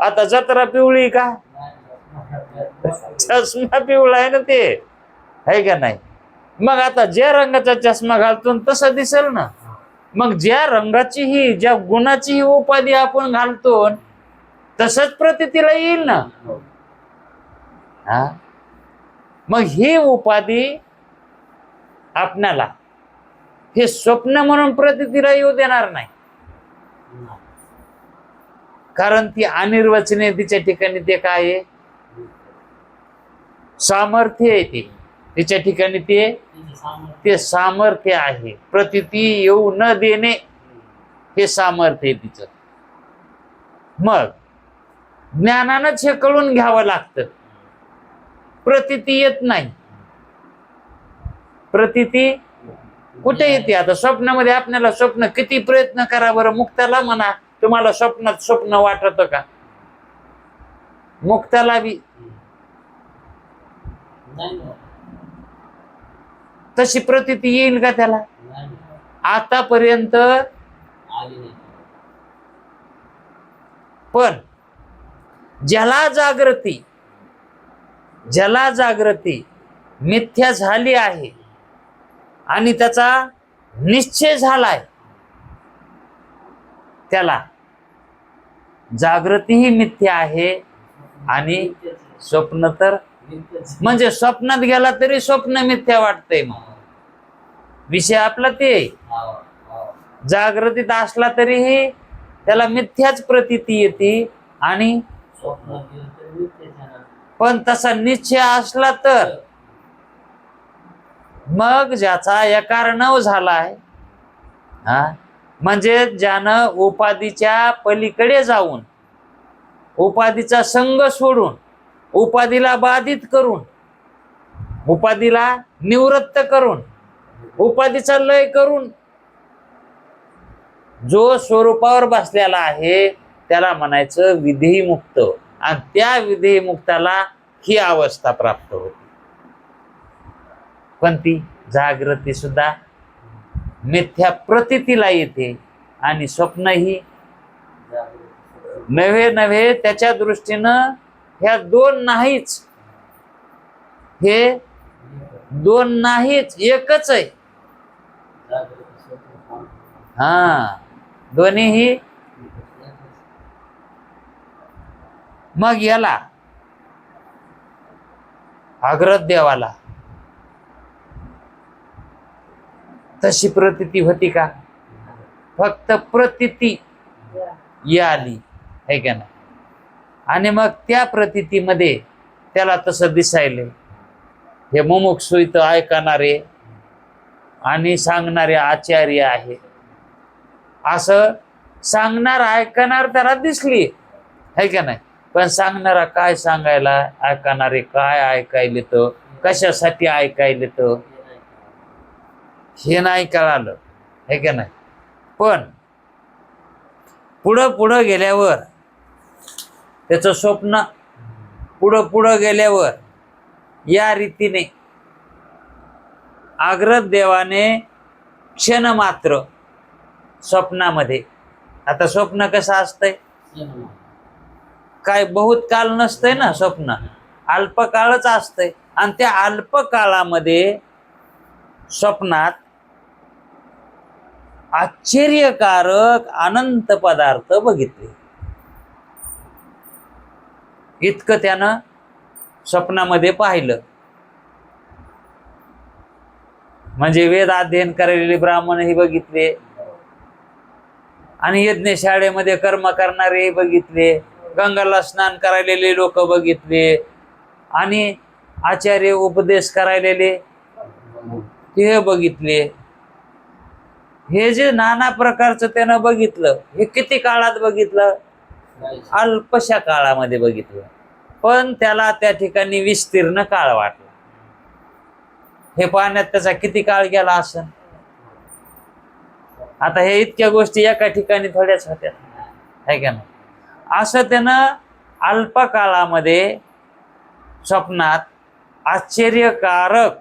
आता जत्रा पिवळी का? चष्मा पिवळा आहे ना ते, आहे का नाही. मग आता ज्या रंगाचा चष्मा घालतो तसं दिसेल ना. मग ज्या रंगाची ही, ज्या गुणाची ही उपाधी आपण घालतो तसंच प्रतीतीला येईल ना. हा, मग ही उपाधी आपणाला हे स्वप्न म्हणून प्रतीतीला येऊ देणार नाही. कारण ती अनिर्वचनीय, तिच्या ठिकाणी ते काय आहे? सामर्थ्य आहे. ते तिच्या ठिकाणी ते सामर्थ्य आहे. प्रतीती येऊ न देणे हे सामर्थ्य आहे तिचं. मग ज्ञानानंच हे कळून घ्यावं लागतं. प्रतीती येत नाही. प्रतीती कुठे येते? आता स्वप्नामध्ये आपल्याला स्वप्न किती प्रयत्न करा बरं, मुक्ताला म्हणा तुम्हाला स्वप्नात स्वप्न वाटत का? मुक्ताला बी नाही ना. तशी प्रतीती येईल का त्याला? नाही. आतापर्यंत. आली नाही. पण ज्याला जागृती मिथ्या झाली आहे आणि त्याचा निश्चय झालाय, त्याला जागृती ही मिथ्या आहे आणि स्वप्न तर म्हणजे स्वप्नात गेला तरी स्वप्न मिथ्या वाटतंय. मग विषय आपला ते जागृतीत असला तरीही त्याला मिथ्याच प्रतीती येते आणि पण तसा निश्चय असला तर मग ज्याचा एकार्णव झालाय, म्हणजे ज्यानं उपाधीच्या पलीकडे जाऊन उपाधीचा संग सोडून उपाधीला बाधित करून उपाधीला निवृत्त करून उपाधीचा लय करून जो स्वरूपावर बसलेला आहे त्याला म्हणायचं विधेयमुक्त. आणि त्या विधेयमुक्ताला ही अवस्था प्राप्त होती. पण ती जागृती सुद्धा मिथ्या प्रतीतीला येते आणि स्वप्न ही नव्हे त्याच्या दृष्टीनं ह्या दोन नाहीच. हे दोन नाहीच, एकच आहे. दोन्हीही. मग याला अग्रत देवाला तशी प्रतीती होती का? फक्त प्रतीती आली है का नाही? आणि मग त्या प्रतीतीमध्ये त्याला तसं दिसायले. हे मुमुक्षु इथं ऐकणारे आणि सांगणारे आचार्य आहे. असं सांगणार ऐकणार त्याला दिसली है का नाही? पण सांगणारा काय सांगायला, ऐकणारे काय ऐकायले, तर कशासाठी ऐकायले तर हे नाही कळालं है का नाही? पण पुढं गेल्यावर त्याचं स्वप्न पुढं गेल्यावर या रीतीने अग्रत देवाने क्षण मात्र स्वप्नामध्ये. आता स्वप्न कसं असतंय? काय बहुत काळ नसतंय ना स्वप्न, अल्पकाळच असतंय. आणि त्या अल्पकाळामध्ये स्वप्नात आश्चर्यकारक अनंत पदार्थ बघितले. इतकं त्यानं स्वप्नामध्ये पाहिलं. म्हणजे वेद अध्ययन करायलेले ब्राह्मणही बघितले आणि यज्ञ शाळेमध्ये कर्म करणारे बघितले, गंगाला स्नान करायलेले लोक बघितले आणि आचार्य उपदेश करायलेले ते बघितले. हे जे नाना प्रकारचं त्यानं बघितलं, हे किती काळात बघितलं? अल्पशा काळामध्ये बघितलं. पण त्याला त्या ठिकाणी विस्तीर्ण काळ वाटला. हे पाहण्यात त्याचा किती काळ गेला असेल? आता हे इतक्या गोष्टी एका ठिकाणी थोड्याच होत्या है का नाही? असं त्यानं अल्प काळामध्ये स्वप्नात आश्चर्यकारक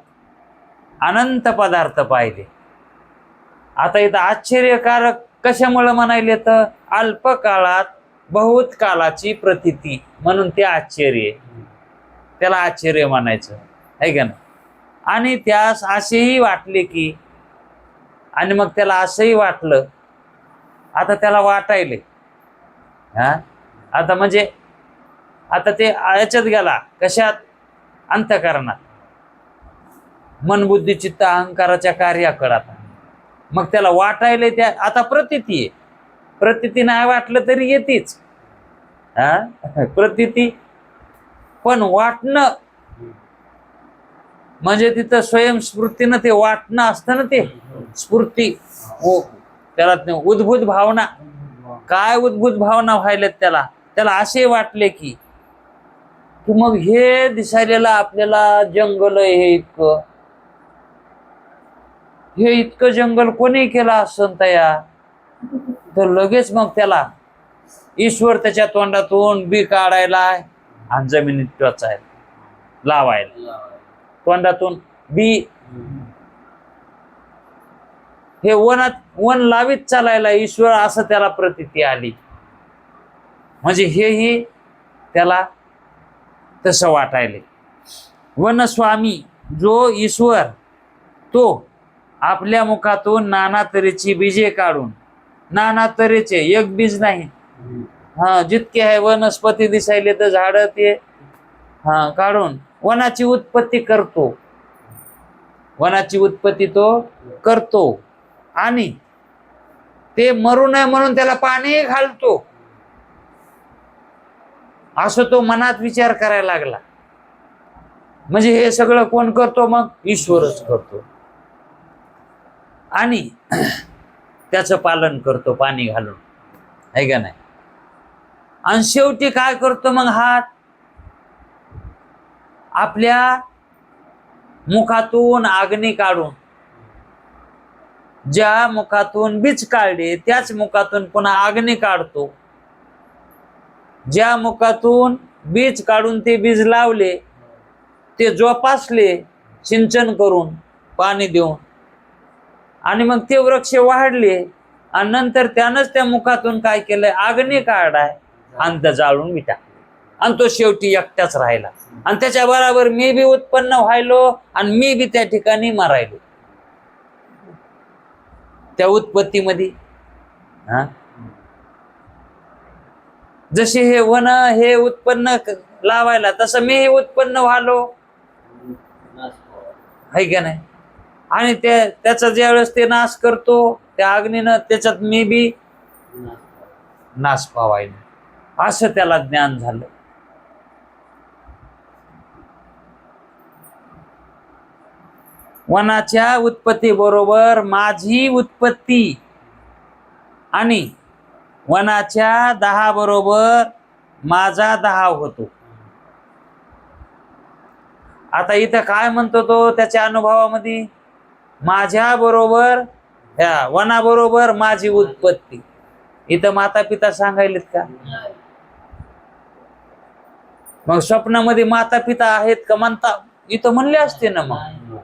अनंत पदार्थ पाहिले. आता इथं आश्चर्यकारक कशामुळे म्हणायले तर अल्प काळात बहुत कालाची प्रतीती म्हणून ते आश्चर्य, त्याला आश्चर्य म्हणायचं है का नाही? आणि त्यास असेही वाटले की, आणि मग त्याला असंही वाटलं, आता त्याला वाटायले आता म्हणजे आता ते याच्यात गेला, कशात? अंतःकरणात, मन बुद्धी चित्त अहंकाराच्या कार्याकडे. आता मग त्याला वाटायले, त्या आता प्रतीती आहे. प्रतीती नाही वाटलं तरी येतीच प्रतीती. पण वाटणं म्हणजे तिथं स्वयंस्फूर्तीनं ते वाटणं असतं ना, ते स्फूर्ती. हो, त्याला उद्भूत भावना. काय उद्भूत भावना व्हायलेत त्याला असे वाटले की मग हे दिसायलेलं आपल्याला जंगल आहे, हे इतकं जंगल कोणी केलं असं तया. तर लगेच मग त्याला ईश्वर त्याच्या तोंडातून बी काढायला आणि जमिनीत टोचायला लावायला, तोंडातून बी. हे वन लावीत चालायला ईश्वर, असं त्याला प्रतीती आली. म्हणजे हेही त्याला तसं वाटायले. वनस्वामी जो ईश्वर, तो आपल्या मुखातून नाना तऱ्हेची बीजे काढून, नाना तऱ्हेचे, एक बीज नाही, जितके आहे वनस्पती दिसायले तर झाड ते काढून वनाची उत्पत्ती करतो. वनाची उत्पत्ती तो करतो आणि ते मरू नये म्हणून त्याला पाणी घालतो. असं तो मनात विचार करायला लागला. म्हणजे हे सगळं कोण करतो? मग ईश्वरच करतो. आणि त्याचं पालन करतो पाणी घालून, आहे का नाही? आणि शेवटी काय करतो मग? हात आपल्या मुखातून अग्नी काढून, ज्या मुखातून बीज काढले त्याच मुखातून पुन्हा अग्नी काढतो. ज्या मुखातून बीज काढून ते बीज लावले, ते जोपासले सिंचन करून, पाणी देऊन, आणि मग ते वृक्ष वाढले, आणि नंतर त्यानंच त्या मुखातून काय केलंय? अग्नी काढाय आणि त्या जाळून मी टाकले. आणि तो शेवटी एकटाच राहिला. आणि त्याच्या बरोबर मी बी उत्पन्न व्हायलो आणि मी बी त्या ठिकाणी मरायलो त्या उत्पत्तीमध्ये. जसे हे वन हे उत्पन्न लावायला, तसं मी हे उत्पन्न व्हालो, आहे का नाही? आणि त्याचा ज्या वेळेस ते नाश करतो त्या अग्नीनं, त्याच्यात मी बी नाश पावायला, असं त्याला ज्ञान झालं. वनाच्या उत्पत्ती बरोबर माझी उत्पत्ती आणि वनाच्या 10 बरोबर माझा 10 होतो. आता इथं काय म्हणतो तो त्याच्या अनुभवामध्ये? माझ्या बरोबर, ह्या वनाबरोबर माझी उत्पत्ती. इथं माता पिता सांगायलेत का? मग स्वप्नामध्ये माता पिता आहेत का म्हणता? इथं म्हणले असते ना मग.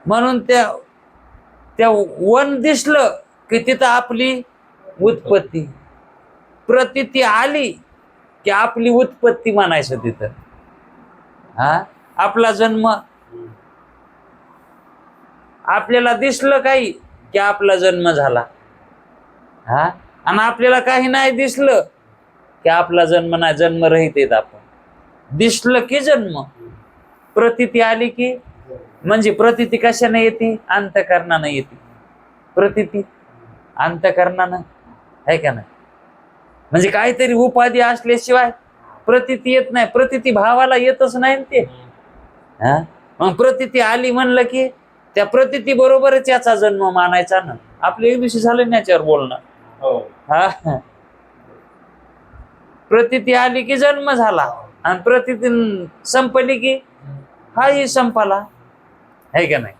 म्हणून त्या वन दिसलं की तिथं आपली उत्पत्ती, प्रतीती आली की आपली उत्पत्ती म्हणायचं तिथं. आपला जन्म, आपल्याला दिसलं काही की आपला जन्म झाला. आणि आपल्याला काही नाही दिसलं की आपला जन्म नाही, जन्मरहित आहेत आपण. दिसलं की जन्म, प्रतीती आली की, म्हणजे प्रतीती कशाने येते? अंतःकरणाने येते. प्रतीती अंतःकरणानं, आहे का नाही? म्हणजे काहीतरी उपाधी असल्याशिवाय प्रतीती येत नाही. प्रतीती भावाला येतच नाही ते. मग प्रतीती आली म्हणलं की त्या प्रतीती बरोबरच याचा जन्म मानायचा ना. आपलं एक दिवशी झालं याच्यावर बोलणं. प्रतीती आली की जन्म झाला, आणि प्रतीती संपली की हाही संपला, आहे का नाही?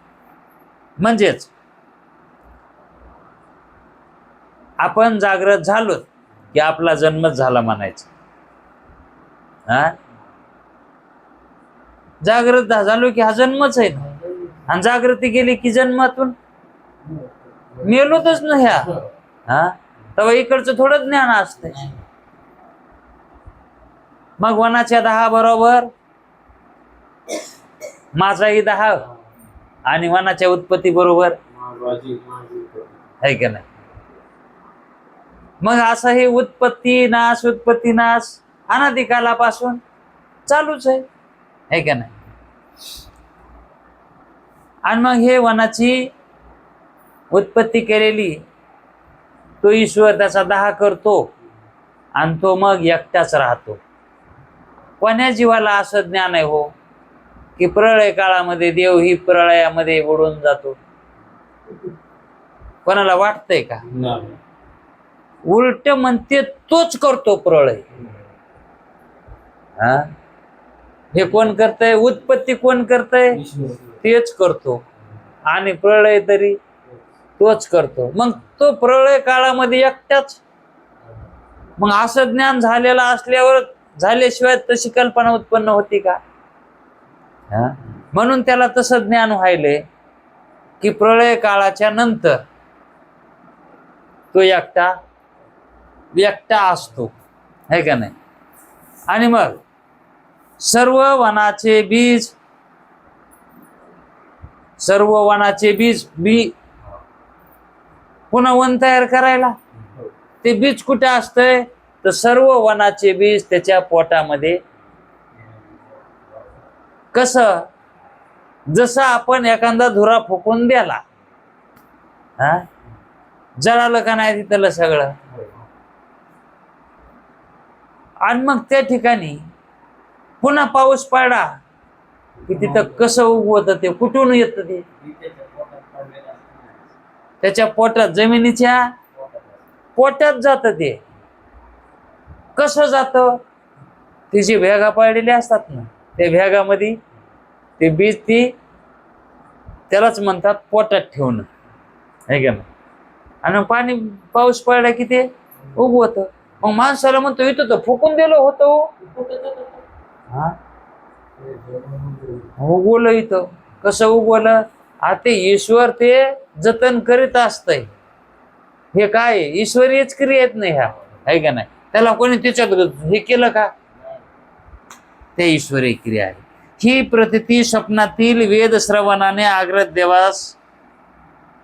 म्हणजेच आपण जागृत झालो की आपला जन्मच झाला म्हणायचं. जागृत झालो की हा जन्मच आहे. आणि जागृती गेली की जन्मातून मेलोतच ना ह्या. तेव्हा इकडचं थोडं ज्ञान असतंय. मग वनाच्या 10 बरोबर माझाही 10, आणि वनाच्या उत्पत्ती बरोबर, आहे का नाही? मग असं हे उत्पत्ती नाश अनादिकालापासून चालूच आहे का नाही? आणि मग हे वनाची उत्पत्ती केलेली तो ईश्वर त्याचा 10 करतो, आणि तो मग एकटाच राहतो. कोण्या जीवाला असं ज्ञान आहे हो की प्रळय काळामध्ये देव ही प्रळयामध्ये बुडून जातो? कोणाला वाटतंय का? उलट म्हणते तोच करतो प्रळय. हे कोण करतय? उत्पत्ती कोण करतय? तेच करतो. आणि प्रळय तरी तोच करतो. मग तो प्रळय काळामध्ये एकटाच. मग असं ज्ञान झालेलं असल्यावर झाल्याशिवाय तशी कल्पना उत्पन्न होती का? हा? म्हणून त्याला तसं ज्ञान व्हायलंय की प्रळय काळाच्या नंतर तो एकटा असतो, है का नाही? आणि मग सर्व वनाचे बीज पुन्हा वन तयार करायला ते बीज कुठे असतंय? तर सर्व वनाचे बीज त्याच्या पोटामध्ये. कसं? जसं आपण एखादा धुरा फुकून द्याला, हा, जळालं का नाही तिथलं सगळं, आणि मग त्या ठिकाणी पुन्हा पाऊस पडला की तिथं कसं उगवत ते, कुठून येत ते? त्याच्या पोटात, जमिनीच्या पोटात जात. ते कसं जात? तिची भेगा पडलेली असतात ना, त्या भेगामध्ये ते बीज त्यालाच म्हणतात पोटात ठेवणं, है का नाही? आणि पाऊस पडला की ते उगवत. मग माणसाला म्हणतो इथं तर फुकून दिलं होतं, उगवलं. इथं कसं उगवलं? आता ईश्वर ते जतन करीत असतंय. हे काय ईश्वरीच क्रिया येत नाही ह्या, आहे का नाही? त्याला कोणी त्याच्यात हे केलं का? ते ईश्वरी क्रिया आहे. ही प्रतीती स्वप्नातील वेद श्रवणाने आग्रह देवास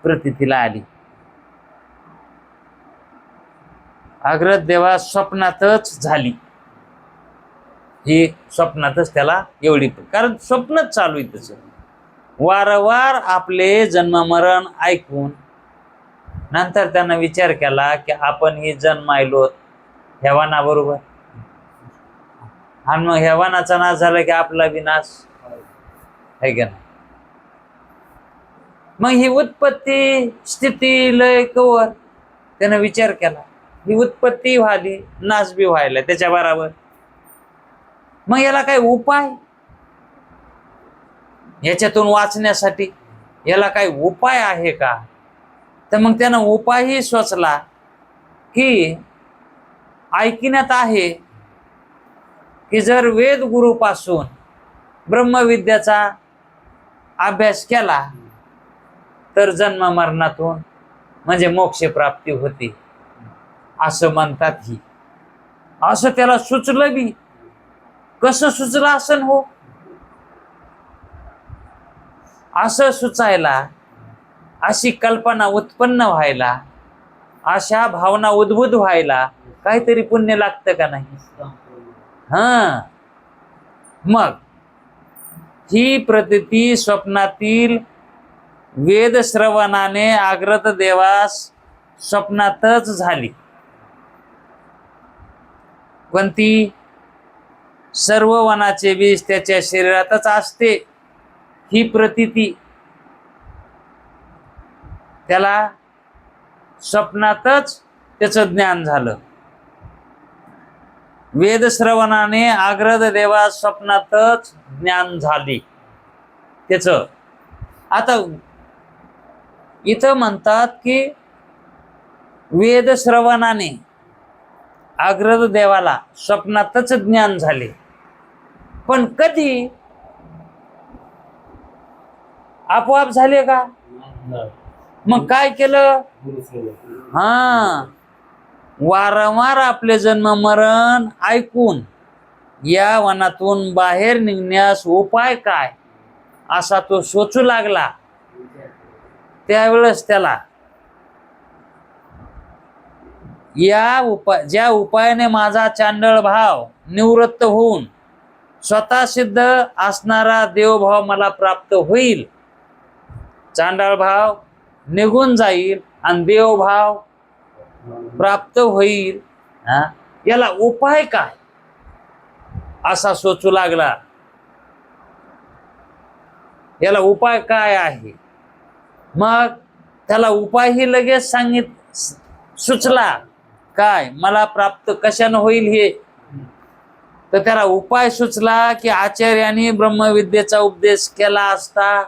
प्रतीतीला आली. आग्रह देवास स्वप्नातच झाली. ही स्वप्नातच त्याला एवढी, कारण स्वप्नच चालू आहे तसं. वारंवार आपले जन्म मरण ऐकून नंतर त्यानं विचार केला की आपण ही जन्मायलो हेवानाबरोबर, आणि मग हेवानाचा नाश झाला की आपला विनाश, है का नाही? मग ही उत्पत्ती स्थिती लय कवर त्यानं विचार केला. ही उत्पत्ती व्हाली, नाश बी व्हायला त्याच्या बरोबर. मग याला काही उपाय, याच्यातून वाचण्यासाठी याला काही उपाय आहे का? तर मग त्यानं उपायही सुचला की ऐकण्यात आहे की जर वेद गुरुपासून ब्रह्मविद्याचा अभ्यास केला तर जन्म मरणातून म्हणजे मोक्ष प्राप्ती होते, असं म्हणतात. ही असं त्याला सुचलं बी. कसं सुचलं असं हो? असं सुचायला, अशी कल्पना उत्पन्न व्हायला, अशा भावना उद्भूत व्हायला काहीतरी पुण्य लागतं का नाही? हा, मग ही प्रतीती स्वप्नातील वेद श्रवणाने आग्रत देवास स्वप्नातच झाली. कोणती? सर्व वनाचे बीज त्याच्या शरीरातच असते. ही प्रतीती त्याला स्वप्नातच त्याचं ज्ञान झालं. वेद श्रवणाने आग्रह देवा स्वप्नातच ज्ञान झाली त्याच. आता इथं म्हणतात की वेद श्रवणाने आग्रह देवाला स्वप्नातच ज्ञान झाले. पण कधी? आपोआप झाले का? मग काय केलं? हा, वारंवार आपले जन्म मरण ऐकून या वनातून बाहेर निघण्यास उपाय काय असा तो सोचू लागला. त्यावेळेस त्याला ज्या उपायाने माझा चांडळ भाव निवृत्त होऊन स्वतः सिद्ध असणारा देवभाव मला प्राप्त होईल, चांडळ भाव निघून जाईल आणि देवभाव प्राप्त होईल, याला उपाय काय असा सोचू लागला. याला उपाय काय आहे? मग त्याला उपायही लगेच सुचला. काय मला प्राप्त कशानं होईल हे? तर त्याला उपाय सुचला की आचार्यांनी ब्रह्मविद्येचा उपदेश केला असता,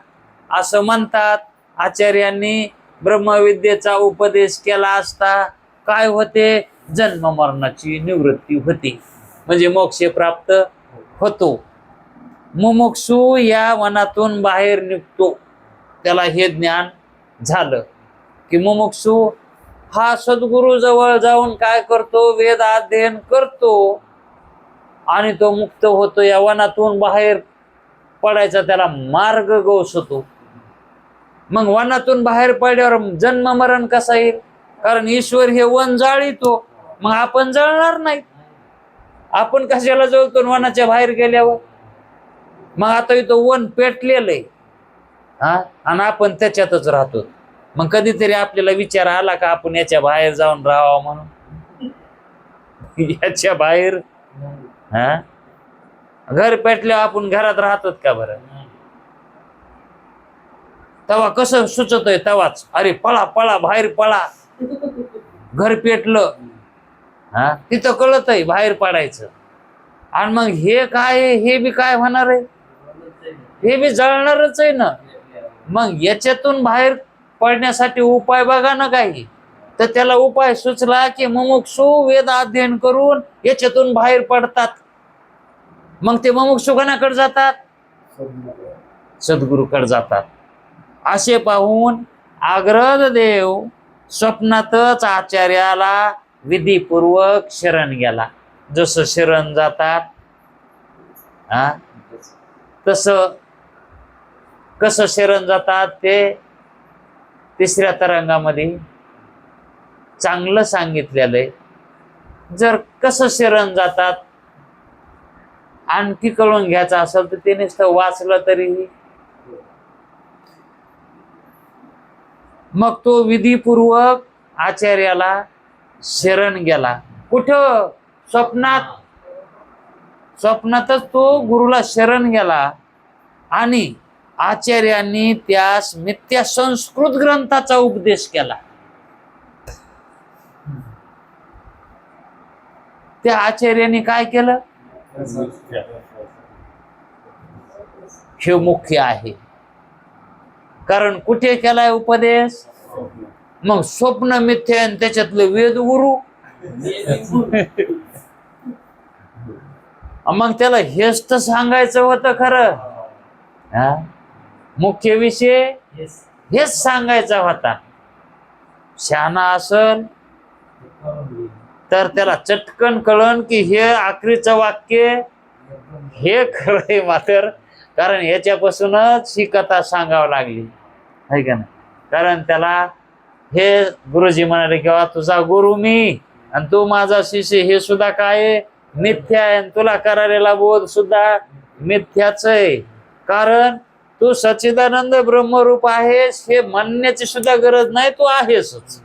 असं म्हणतात. आचार्यांनी ब्रह्मविद्येचा उपदेश केला असता काय होते? जन्म मरणाची निवृत्ती होती. म्हणजे मोक्ष प्राप्त होतो. मुमुक्षू या वनातून बाहेर निघतो, त्याला हे ज्ञान झालं की मुमुक्षू हा सद्गुरु जवळ जाऊन काय करतो, वेद अध्ययन करतो आणि तो मुक्त होतो. या वनातून बाहेर पडायचा त्याला मार्ग गवसतो. मग वनातून बाहेर पडल्यावर जन्म मरण कसा येईल? कारण ईश्वर हे वन जाळीतो, मग आपण जळणार नाही. आपण कशाला जळतो वनाच्या बाहेर गेल्यावर? मग आता इथं वन पेटलेलं आहे हा, आणि आपण त्याच्यातच राहतो. मग कधीतरी आपल्याला विचार आला का आपण याच्या बाहेर जाऊन राहावं म्हणून? याच्या बाहेर हा, घर पेटल्यावर आपण घरात राहतात का बरं? तवा कसं सुचतोय तवाच, अरे पळा पळा बाहेर पळा. घर पेटलं हा, तिथं कळत आहे बाहेर पडायचं. आणि मग हे काय, हे बी काय होणार आहे? हे बी जळणारच आहे ना. मग याच्यातून बाहेर पडण्यासाठी उपाय बघा ना काही. तर त्याला उपाय सुचला की मुमुक्षू वेद अध्ययन करून याच्यातून बाहेर पडतात. मग ते मुमुक्षू कोणाकडे जातात? सद्गुरूकडे जातात. असे पाहून आग्रद देव स्वप्नातच आचार्याला विधीपूर्वक शरण गेला. जसं शरण जातात हा, तसं कसं शरण जातात ते तिसऱ्या तरंगामध्ये चांगलं सांगितलेलं आहे. जर कसं शरण जातात आणखी कळून घ्यायचं असेल तर ते नुसतं वाचलं तरीही. मग तो विधीपूर्वक आचार्याला शरण गेला. कुठं? स्वप्नात. स्वप्नातच तो गुरुला शरण गेला आणि आचार्यांनी त्यास मिथ्या संस्कृत ग्रंथाचा उपदेश केला. त्या आचार्यांनी काय केलं? हे मुख्य आहे. कारण कुठे केलाय उपदेश? मग स्वप्न मिथ्या आणि त्याच्यातलं वेद गुरु. मग त्याला हेच तर सांगायचं होतं खरं हा, मुख्य विषय हेच सांगायचा होता. शहाणा असल तर त्याला चटकन कळण की हे आखरीचं वाक्य हे खरंय मात्र. कारण ह्याच्यापासूनच ही कथा सांगावं लागली आहे का ना. कारण त्याला हे गुरुजी म्हणाले किंवा तुझा गुरु मी आणि तू माझा शिष्य हे सुद्धा काय मिथ्या आहे, आणि तुला करायला बोध सुद्धा मिथ्याच आहे. कारण तू सच्चिदानंद ब्रह्मरूप आहेस हे म्हणण्याची सुद्धा गरज नाही, तू आहेसच.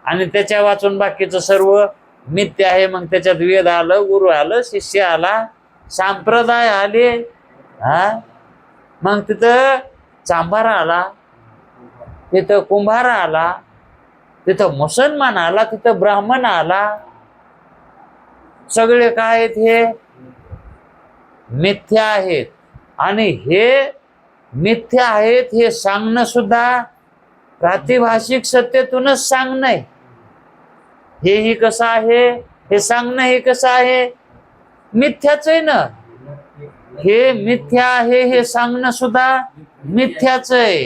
आणि त्याच्या वाचून बाकीचं सर्व मिथ्या आहे. मग त्याच्यात वेद आलं, गुरु आलं, शिष्य आला, संप्रदाय आले हा. मग तिथं चांभारा आला, तिथं कुंभारा आला, तिथं मुसलमान आला, तिथं ब्राह्मण आला. सगळे काय आहेत? हे मिथ्या आहेत. आणि हे मिथ्या आहेत हे सांगणं सुद्धा प्रातिभाषिक सत्तेतूनच सांगणं आहे. हेही कसं आहे? हे सांगणं हे कसं आहे? मिथ्याच आहे ना. हे मिथ्या आहे हे सांगणं सुद्धा मिथ्याच आहे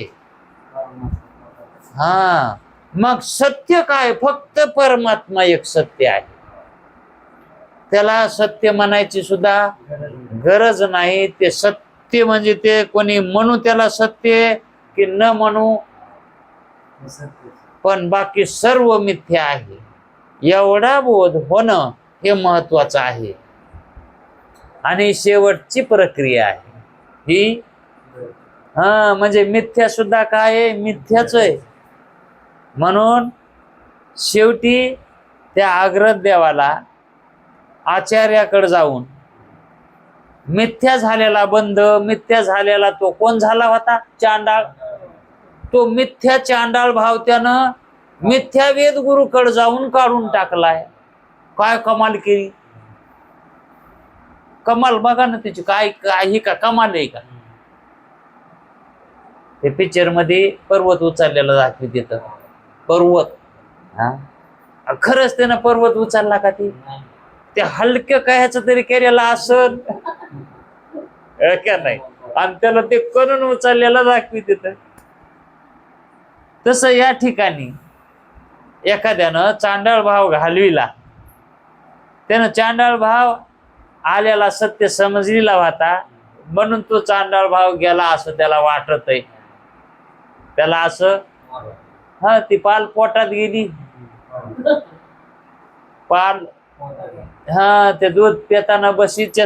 हा. मग सत्य काय? फक्त परमात्मा एक सत्य आहे. त्याला सत्य म्हणायची सुद्धा गरज नाही. ते सत्य म्हणजे ते कोणी म्हणू त्याला सत्य की न म्हणू, पण बाकी सर्व मिथ्या आहे. एवढा बोध होणं हे महत्वाचं आहे. आणि शेवटची प्रक्रिया आहे ही हा, म्हणजे मिथ्या सुद्धा काय आहे? मिथ्याच आहे. म्हणून शेवटी त्या आग्रद देवाला आचार्याकडे जाऊन मिथ्या झालेला बंध, मिथ्या झालेला तो कोण झाला होता? चांडाळ. तो मिथ्या चांडाळ भाव त्यानं मिथ्या वेद गुरुकडे जाऊन काढून टाकलाय. काय कमाल केली! कमाल बघा ना त्याची. काय काही का कमाल आहे का? ते पिक्चर मध्ये पर्वत उचललेला दाखवी तिथं पर्वत हा, खरंच त्यानं पर्वत उचलला का? ती ते हलक्या कह्याचं तरी केलेलं असत का नाही, आणि त्याला ते करून उचललेलं दाखवी तिथं. तसं या ठिकाणी एखाद्यानं चांडाळ भाव घालविला, त्यानं चांडाळ भाव आलेला सत्य समजलेला होता, म्हणून तो चांडाळ भाव गेला असं त्याला वाटत आहे. त्याला असं हा ती पाल पोटात गेली, पाल हा ते दूध पिताना बशीत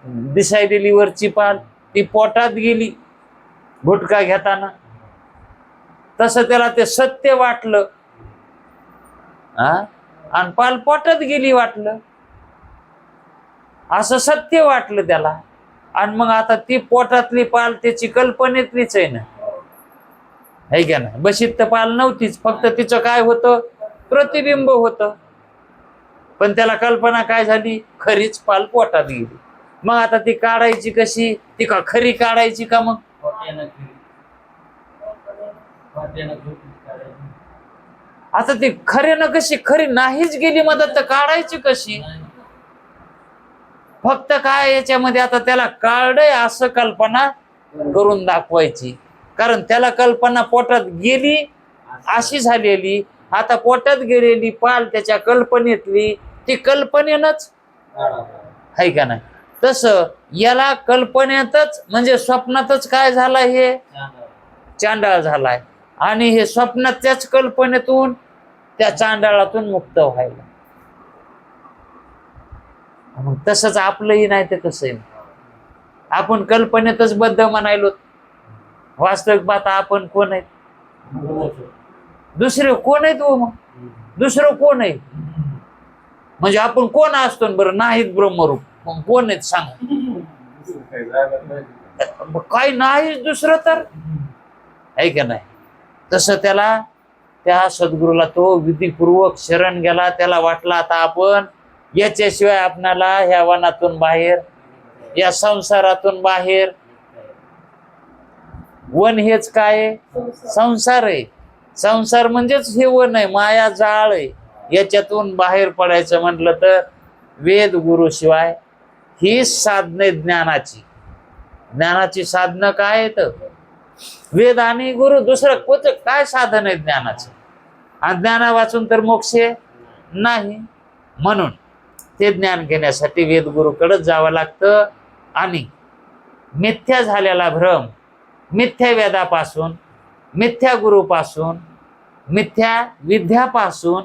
दिसाय दिली वरची पाल, ती पोटात गेली घुटका घेताना. तसं त्याला ते सत्य वाटलं आणि पाल पोटात गेली वाटलं, असं सत्य वाटलं त्याला. आणि मग आता ती पोटातली पाल त्याची कल्पनेतलीच आहे ना, है का नाही. बशीत तर पाल नव्हतीच, फक्त तिचं काय होतं, प्रतिबिंब होतं. पण त्याला कल्पना काय झाली, खरीच पाल पोटात गेली. मग आता ती काढायची कशी, ती का खरी काढायची का मग, आता ती खऱ्यानं कशी, खरी नाहीच गेली मदत, तर काढायची कशी. फक्त काय याच्यामध्ये आता त्याला काढय असं कल्पना करून दाखवायची, कारण त्याला कल्पना पोटात गेली अशी झालेली. आता पोटात गेलेली पाल त्याच्या कल्पनेतली, ती कल्पनेनच आहे का नाही. तसं याला कल्पनेतच म्हणजे स्वप्नातच काय झालाय, हे चांडाळ झालाय, आणि हे स्वप्नात त्याच कल्पनेतून त्या चांडाळातून मुक्त व्हायला. मग तसंच आपलंही नाही तर कसं आहे, आपण कल्पनेतच बद्ध म्हणायलो, वास्तविक बात आपण कोण आहेत, दुसरे कोण आहेत हो. मग दुसरं कोण आहे म्हणजे आपण कोण असतो बरं, नाहीत ब्रह्मरूप, मग कोण आहेत सांग, काही नाही दुसरं तर आहे का नाही. तसं त्याला त्या सद्गुरूला तो विधीपूर्वक शरण गेला. त्याला वाटलं आता आपण याच्याशिवाय आपणाला ह्या वनातून बाहेर, या संसारातून बाहेर, वन हेच काय, संसार आहे. संसार म्हणजेच हे वन आहे, माया जाळ आहे. याच्यातून बाहेर पडायचं म्हटलं तर वेद गुरु शिवाय ही साधने ज्ञानाची, ज्ञानाची साधनं काय आहेत, वेद आणि गुरु. दुसरं कोणतं काय साधन आहे ज्ञानाचं, आणि ज्ञाना वाचून तर मोक्ष नाही. म्हणून ते ज्ञान घेण्यासाठी वेद गुरुकडेच जावं लागतं. आणि मिथ्या झालेला भ्रम मिथ्या वेदापासून, मिथ्या गुरुपासून, मिथ्या विद्यापासून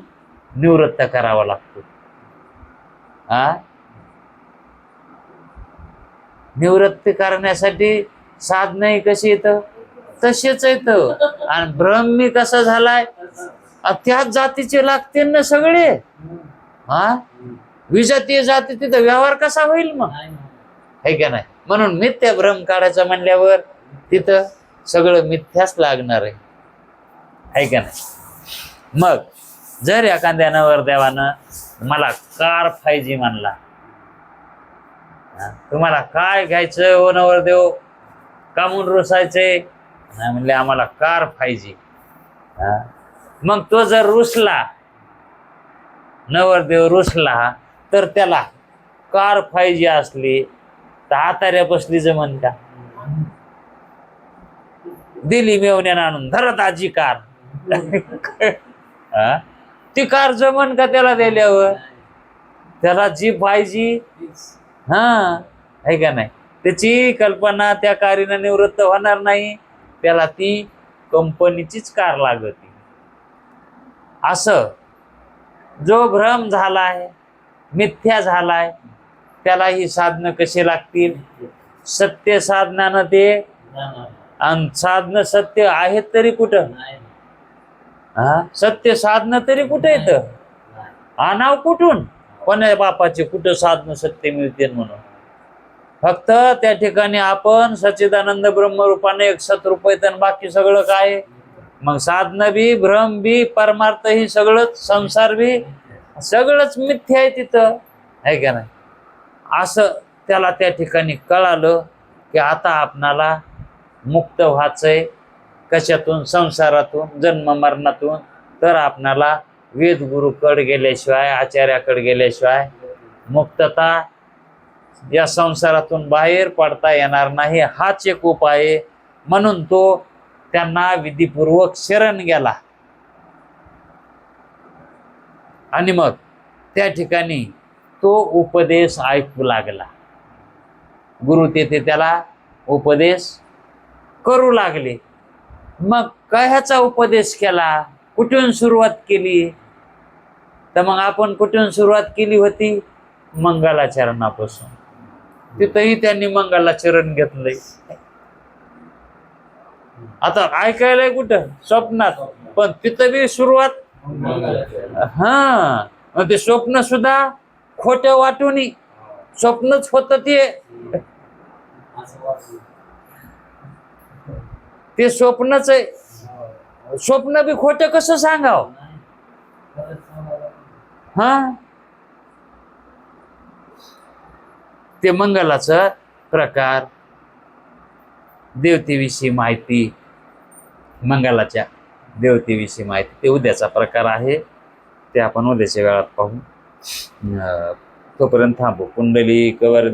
निवृत्त करावा लागतो. निवृत्ती करण्यासाठी साधनही कशी येतं, तसेच येतं. आणि भ्रम कसा झालाय, त्याच जातीचे लागते ना सगळे. विजातीय जाती तिथं व्यवहार कसा होईल मग, है का नाही. म्हणून मिथ्या भ्रम काढायचा म्हणल्यावर तिथं सगळं मिथ्याच लागणार आहे का नाही. मग जर एखाद्या नवरदेवानं मला कार पाहिजे म्हणला, तुम्हाला काय घ्यायचं ओ नवरदेव, कामून रुसायचे, म्हणले आम्हाला कार पाहिजे. मग तो जर रुसला, नवरदेव रुसला, तर त्याला कार पाहिजे असली तर आताऱ्या बसली जमन का, दिली मेवण्यानं आणून, धरत आजी कार, ती कार जमन का त्याला दिल्यावर. त्याला जी पाहिजे है का नाही, त्याची कल्पना त्या कारीनं निवृत्त होणार नाही, त्याला ती कंपनीचीच कार लागते. असं जो भ्रम झालाय, मिथ्या झालाय, त्याला ही साधनं कशी लागतील, सत्य साधनानं ते. आणि साधनं सत्य आहेत तरी कुठं, सत्य साधनं तरी कुठे येतं, आणाव कुठून, कोण्या बापाचे कुठं साधनं सत्य मिळते म्हणून. फक्त त्या ठिकाणी आपण सच्चिदानंद ब्रह्मरूपाने 100 रुपये, तर बाकी सगळं काय, मग साधनं बी, भ्रम बी, परमार्थ ही सगळंच, संसार बी सगळंच मिथ्या आहे तिथं, आहे का नाही. असं त्याला त्या ठिकाणी कळालं की आता आपणाला मुक्त व्हायचंय कशातून, संसारातून, जन्म मरणातून. तर आपणाला वेदगुरूकडे गेल्याशिवाय, आचार्याकडे गेल्याशिवाय मुक्तता या संसारातून बाहेर पडता येणार नाही. हाच एक उपाय आहे. म्हणून तो त्यांना विधीपूर्वक शरण गेला आणि मग त्या ठिकाणी तो उपदेश ऐकू लागला. गुरु तेथे त्याला उपदेश करू लागले. मग काय ह्याचा उपदेश केला, कुठून सुरुवात केली? तर मग आपण कुठून सुरुवात केली होती? मंगलाचरणापासून. तिथंही त्यांनी मंगलाचरण घेतलंय. आता ऐकायलाय कुठं? स्वप्नात. पण तिथं बी सुरुवात. हा, मग ते स्वप्न सुद्धा खोटं वाटून स्वप्नच होत. ते स्वप्नच आहे. स्वप्न बी खोटं कसं सांगाव? हा, ते मंगलाचं प्रकार, देवतेविषयी माहिती, मंगलाच्या देवतेविषयी माहिती, ते उद्याचा प्रकार आहे. ते आपण उद्याच्या वेळात पाहू. तोपर्यंत थांबू. कुंडली कवर